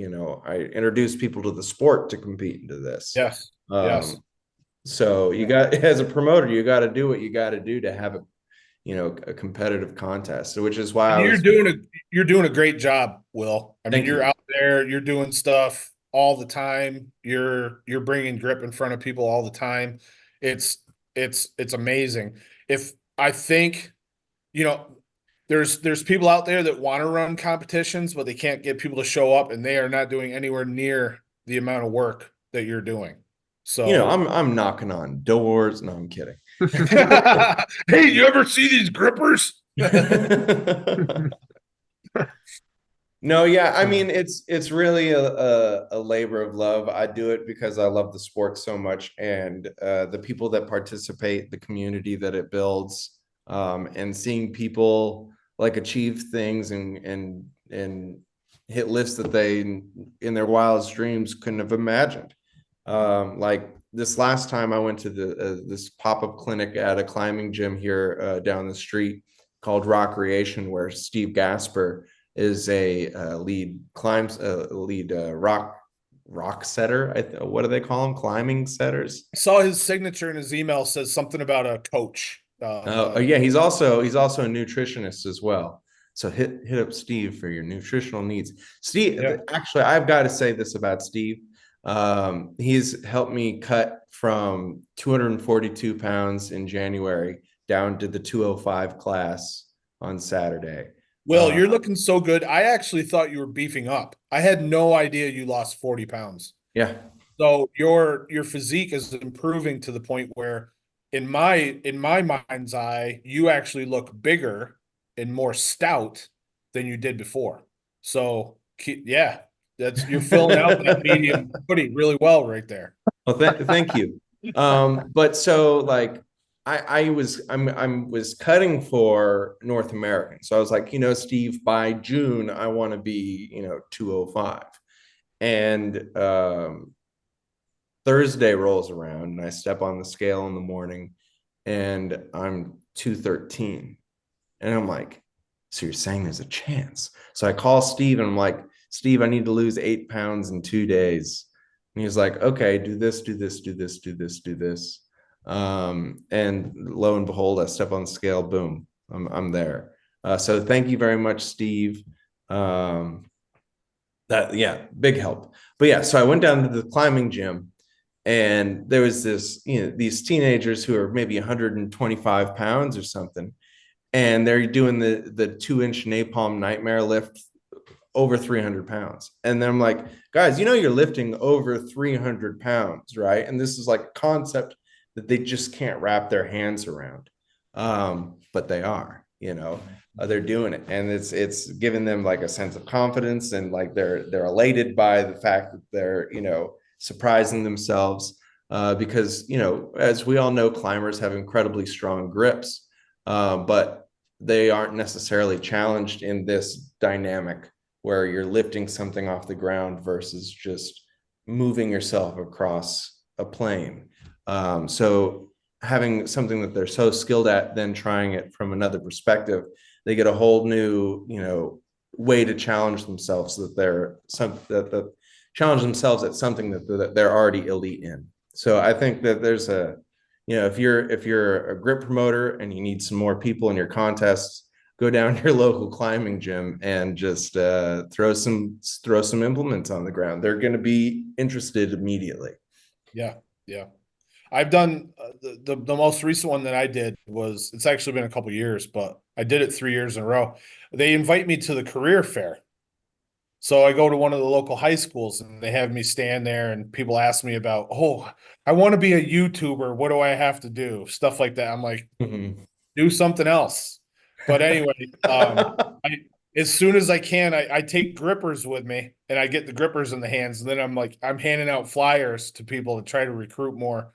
I introduced people to the sport to compete into this. Yes. Yes. So as a promoter, you got to do what you got to do to have a competitive contest. So which is why you're doing a great job, Will. I mean, you're out there, you're doing stuff all the time. You're bringing grip in front of people all the time. It's amazing. If I think, there's people out there that want to run competitions, but they can't get people to show up, and they are not doing anywhere near the amount of work that you're doing. So I'm knocking on doors. No, I'm kidding. Hey, you ever see these grippers? No, yeah, I mean it's really a labor of love. I do it because I love the sport so much, and the people that participate, the community that it builds, and seeing people like achieve things and hit lists that they in their wildest dreams couldn't have imagined. Like this last time I went to the this pop-up clinic at a climbing gym here down the street called Rock Creation, where Steve Gasper is a lead rock setter. What do they call them? Climbing setters. I saw his signature in his email says something about a coach. Yeah, he's also a nutritionist as well. So hit up Steve for your nutritional needs. Steve, Yeah. actually, I've got to say this about Steve. He's helped me cut from 242 pounds in January down to the 205 class on Saturday. Will, you're looking so good. I actually thought you were beefing up. I had no idea you lost 40 pounds. Yeah. So your physique is improving to the point where in my mind's eye, you actually look bigger and more stout than you did before. So yeah, that's you're filling out that medium footy really well right there. Well, thank you. But so like I was cutting for North American. So I was like, Steve, by June, I want to be, 205. And Thursday rolls around and I step on the scale in the morning and I'm 213. And I'm like, so you're saying there's a chance? So I call Steve and I'm like, Steve, I need to lose 8 pounds in 2 days. And he's like, okay, do this, do this, do this, do this, do this. And lo and behold, I step on the scale, boom, I'm there. So thank you very much, Steve. Yeah, big help. But yeah, so I went down to the climbing gym and there was these teenagers who are maybe 125 pounds or something, and they're doing the 2-inch napalm nightmare lift over 300 pounds. And then I'm like, guys, you're lifting over 300 pounds, right? And this is like a concept that they just can't wrap their hands around. But they are, they're doing it. And it's giving them like a sense of confidence, and like they're elated by the fact that they're, surprising themselves. Because, as we all know, climbers have incredibly strong grips, but they aren't necessarily challenged in this dynamic where you're lifting something off the ground versus just moving yourself across a plane. So having something that they're so skilled at, then trying it from another perspective, they get a whole new, way to challenge themselves, so that challenge themselves at something that they're already elite in. So I think that there's if you're a grip promoter and you need some more people in your contests, go down to your local climbing gym and just throw some implements on the ground. They're going to be interested immediately. Yeah, yeah. I've done the most recent one that I did was, it's actually been a couple years, but I did it 3 years in a row. They invite me to the career fair. So I go to one of the local high schools and they have me stand there and people ask me about, oh, I want to be a YouTuber. What do I have to do? Stuff like that. I'm like, do something else. But anyway, as soon as I can, I take grippers with me and I get the grippers in the hands. And then I'm handing out flyers to people to try to recruit more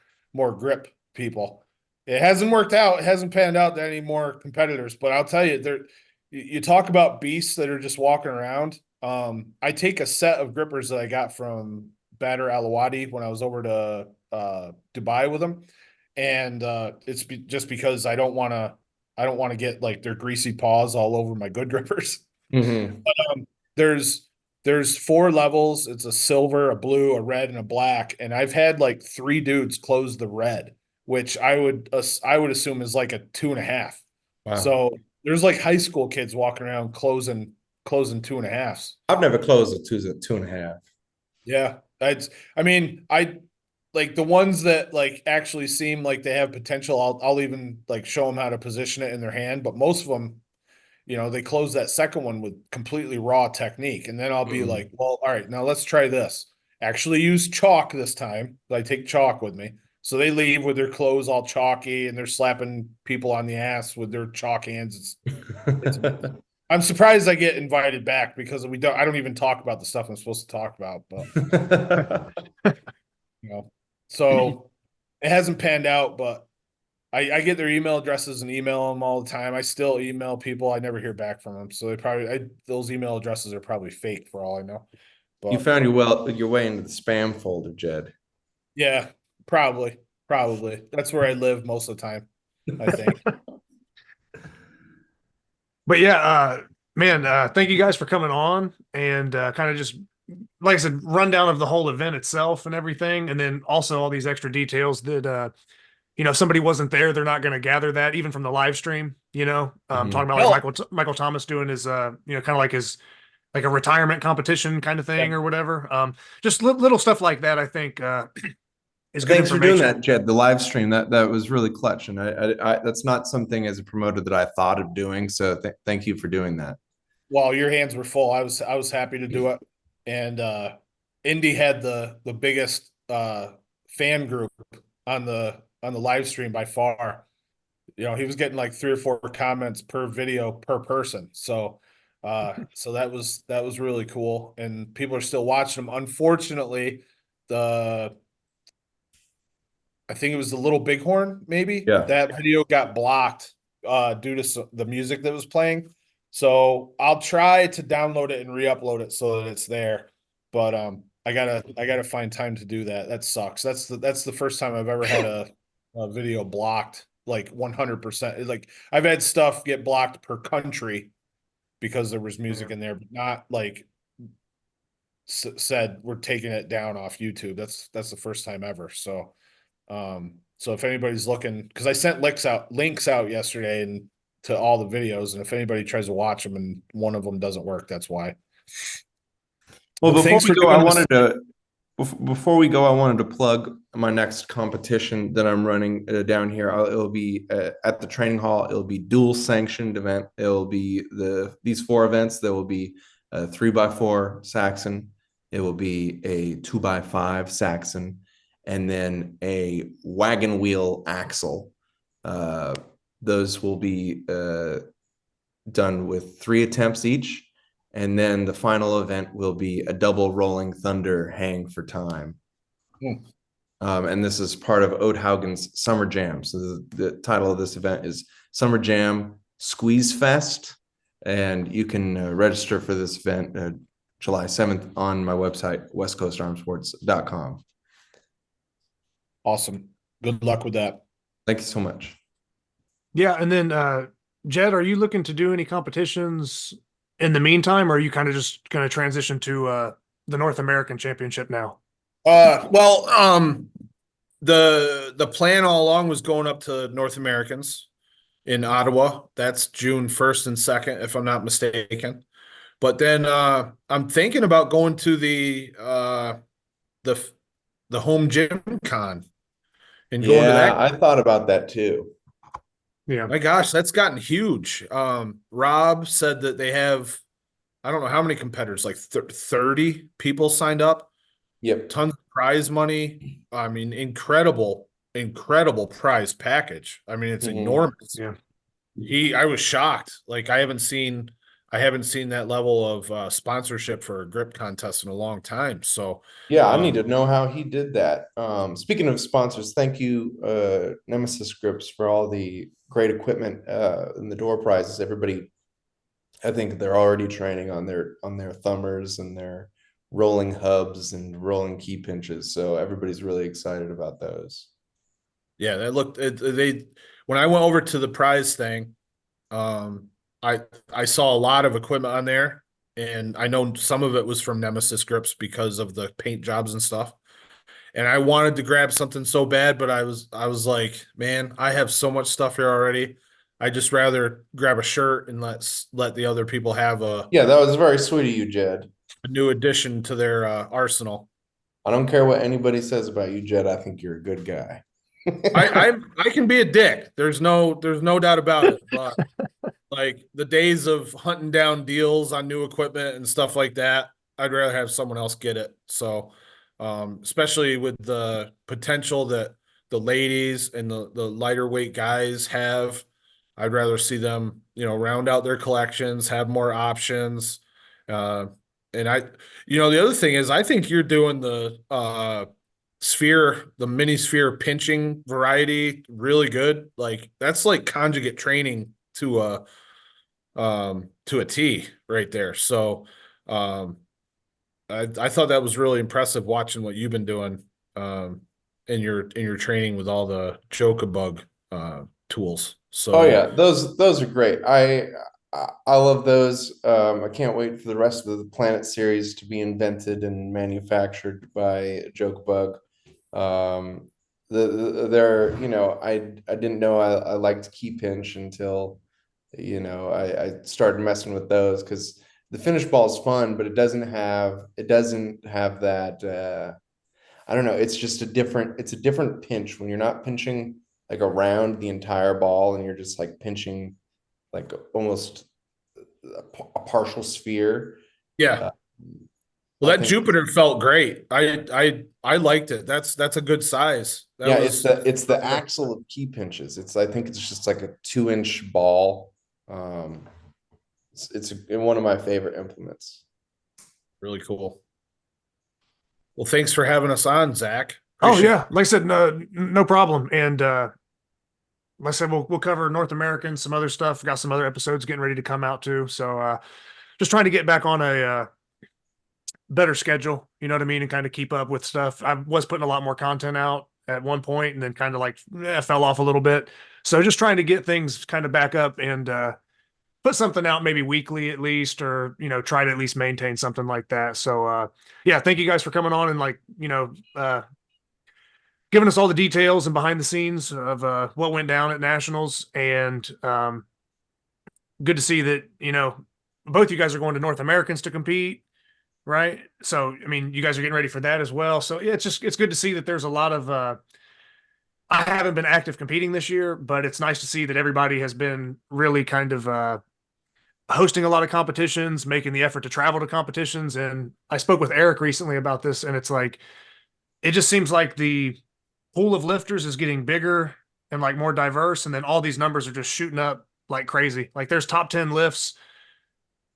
grip people. It hasn't worked out. It hasn't panned out to any more competitors, but I'll tell you, you talk about beasts that are just walking around. I take a set of grippers that I got from Badr Alawadi when I was over to Dubai with them, and just because I don't want to get like their greasy paws all over my good grippers. Mm-hmm. But there's 4 levels. It's a silver, a blue, a red, and a black. And I've had like 3 dudes close the red, which I would assume is like a 2.5. Wow. So there's like high school kids walking around closing 2.5s. I've never closed a 2.5. Yeah. I like the ones that like actually seem like they have potential. I'll even like show them how to position it in their hand. But most of them, they close that second one with completely raw technique. And then I'll be like, well, all right, now let's try this. Actually use chalk this time. I take chalk with me. So they leave with their clothes all chalky and they're slapping people on the ass with their chalk hands. It's I'm surprised I get invited back because I don't even talk about the stuff I'm supposed to talk about, but you know, so it hasn't panned out, but I get their email addresses and email them all the time. I still email people. I never hear back from them. So those email addresses are probably fake for all I know. You But found your way into the spam folder, Jed. yeah, probably. That's where I live most of the time, I think. But yeah, man, thank you guys for coming on and kind of just, like I said, rundown of the whole event itself and everything. And then also all these extra details that, if somebody wasn't there, they're not going to gather that even from the live stream, talking about like Hell, Michael Thomas doing his, kind of like his, like a retirement competition kind of thing yeah. or whatever. Just little stuff like that, I think, is good Thanks for doing information. that, Jed. The live stream that was really clutch, and I that's not something as a promoter that I thought of doing. So thank you for doing that. Well, your hands were full. I was happy to do it. And Indy had the biggest fan group on the live stream by far. He was getting like 3 or 4 comments per video per person. So that was really cool. And people are still watching them. Unfortunately, the I think it was the Little Bighorn, maybe Yeah. that video got blocked due to the music that was playing. So I'll try to download it and re-upload it so that it's there. But I gotta find time to do that. That sucks. That's the first time I've ever had a video blocked like 100%. Like I've had stuff get blocked per country because there was music in there, but not like said we're taking it down off YouTube. That's the first time ever. So if anybody's looking, because I sent links out yesterday and to all the videos, and if anybody tries to watch them and one of them doesn't work, that's why. Well, But thanks for doing this. Before we go, I wanted to plug my next competition that I'm running down here. It'll be at the training hall. It'll be dual sanctioned event. It'll be these 4 events. There will be a 3x4 Saxon. It will be a 2x5 Saxon, and then a wagon wheel axle. Those will be done with 3 attempts each. And then the final event will be a double rolling thunder hang for time. And this is part of Oathaugen's Summer Jam. So the title of this event is Summer Jam Squeeze Fest. And you can register for this event July 7th on my website, westcoastarmsports.com. Awesome. Good luck with that. Thank you so much. Yeah. And then, Jedd, are you looking to do any competitions in the meantime, or are you kind of just going to transition to the North American Championship now? The plan all along was going up to North Americans in Ottawa. That's June 1st and 2nd, if I'm not mistaken. But then I'm thinking about going to the home gym con and going to that. I thought about that too. Yeah. My gosh, that's gotten huge. Rob said that they have, I don't know how many competitors, like 30 people signed up. Yep. Tons of prize money. I mean, incredible prize package. I mean, it's enormous. Yeah. I was shocked. Like I haven't seen that level of sponsorship for a grip contest in a long time. So yeah, I need to know how he did that. Speaking of sponsors, thank you, Nemesis Grips, for all the great equipment and the door prizes. Everybody, I think they're already training on their thumbers and their rolling hubs and rolling key pinches. So everybody's really excited about those. Yeah, that looked when I went over to the prize thing, I saw a lot of equipment on there, and I know some of it was from Nemesis Grips because of the paint jobs and stuff. And I wanted to grab something so bad, but I was like, man, I have so much stuff here already. I just rather grab a shirt and let the other people have Yeah, that was very sweet of you, Jedd. a new addition to their arsenal. I don't care what anybody says about you, Jedd. I think you're a good guy. I can be a dick. There's no doubt about it. But like the days of hunting down deals on new equipment and stuff like that, I'd rather have someone else get it. So, especially with the potential that the ladies and the lighter weight guys have I'd rather see them, round out their collections, have more options. And the other thing is, I think you're doing the the mini sphere pinching variety really good. Like that's like conjugate training to a T right there. So, I thought that was really impressive watching what you've been doing, in your training with all the Jokabug, tools. Oh So yeah, those are great. I love those. I can't wait for the rest of the Planet series to be invented and manufactured by Jokebug. They're I didn't know I liked Key Pinch until I started messing with those because the finish ball is fun, but it doesn't have that. I don't know. It's a different pinch when you're not pinching like around the entire ball and you're just like pinching like almost a partial sphere. yeah, Uh, well, I that think, Jupiter felt great. I liked it. That's a good size. That yeah, was it's the axle of key pinches. I think it's just like a 2-inch ball. It's one of my favorite implements. really cool. Well, thanks for having us on, Zach. Oh Appreciate yeah, like I said, no problem. And like I said, we'll cover North American, some other stuff. Got some other episodes getting ready to come out too. So just trying to get back on a better schedule. You know what I mean, and kind of keep up with stuff. I was putting a lot more content out at one point, and then kind of like fell off a little bit. So just trying to get things kind of back up and put something out maybe weekly at least, or try to at least maintain something like that. So yeah, thank you guys for coming on and giving us all the details and behind the scenes of what went down at nationals. And good to see that both you guys are going to North Americans to compete, right? So I mean, you guys are getting ready for that as well. So yeah, it's good to see that there's a lot of I haven't been active competing this year, but it's nice to see that everybody has been really kind of hosting a lot of competitions, making the effort to travel to competitions. And I spoke with Eric recently about this, and it's like it just seems like the pool of lifters is getting bigger and like more diverse, and then all these numbers are just shooting up like crazy. Like there's top 10 lifts,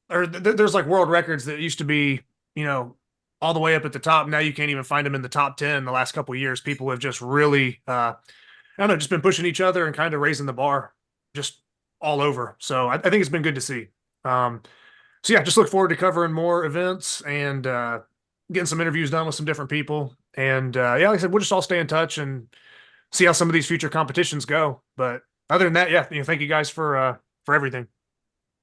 or there's like world records that used to be, all the way up at the top. Now you can't even find them in the top 10. The last couple of years, people have just really, I don't know, just been pushing each other and kind of raising the bar just all over. So I think it's been good to see. So yeah, just look forward to covering more events and getting some interviews done with some different people. And yeah, like I said, we'll just all stay in touch and see how some of these future competitions go. But other than that, yeah, thank you guys for everything.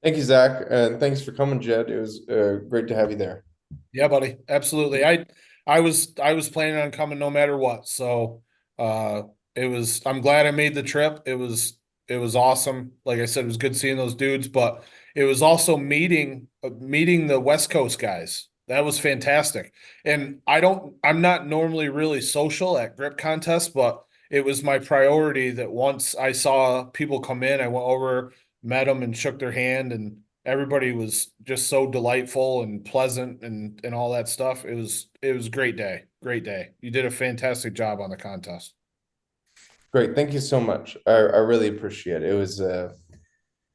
Thank you, Zach, and thanks for coming, Jed. It was great to have you there. Yeah, buddy. Absolutely. I was planning on coming no matter what. So I'm glad I made the trip. It was awesome. Like I said, it was good seeing those dudes, but it was also meeting the West Coast guys. That was fantastic. And I'm not normally really social at grip contests, but it was my priority that once I saw people come in, I went over, met them and shook their hand, and everybody was just so delightful and pleasant and all that stuff. It was a great day. Great day. You did a fantastic job on the contest. Great, thank you so much. I really appreciate it. It was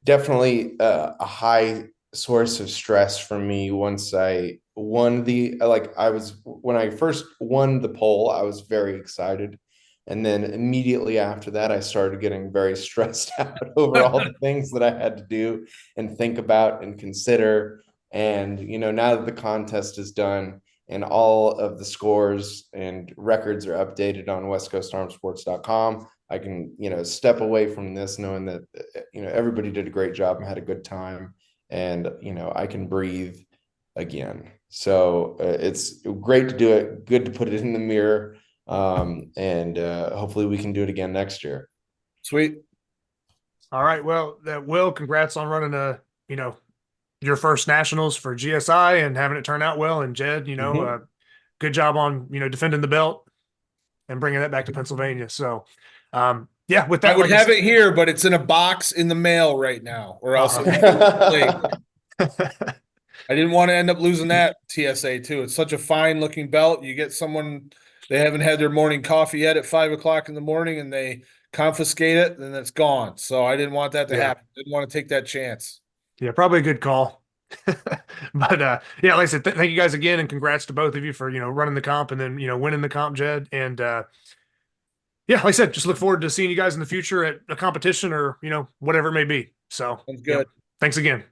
definitely a high source of stress for me once I won when I first won the poll, I was very excited. And then immediately after that, I started getting very stressed out over all the things that I had to do and think about and consider. And, now that the contest is done and all of the scores and records are updated on westcoastarmsports.com, I can, step away from this knowing that, everybody did a great job and had a good time. And, I can breathe again. So it's great to do it. Good to put it in the mirror. And hopefully we can do it again next year. Sweet. All right. Well, Will, congrats on running your first nationals for GSI and having it turn out well. And Jedd, good job on, defending the belt and bringing that back to Pennsylvania. So, yeah, with that, I would have it here, but it's in a box in the mail right now, or else I didn't want to end up losing that TSA too. It's such a fine looking belt. You get someone, they haven't had their morning coffee yet at 5 o'clock in the morning, and they confiscate it, then it's gone. So I didn't want that to Yeah. happen. Didn't want to take that chance. Yeah, probably a good call. But yeah, like I said, thank you guys again, and congrats to both of you for running the comp and then winning the comp, Jedd. And yeah, like I said, just look forward to seeing you guys in the future at a competition or whatever it may be. So Sounds yeah, good. thanks again.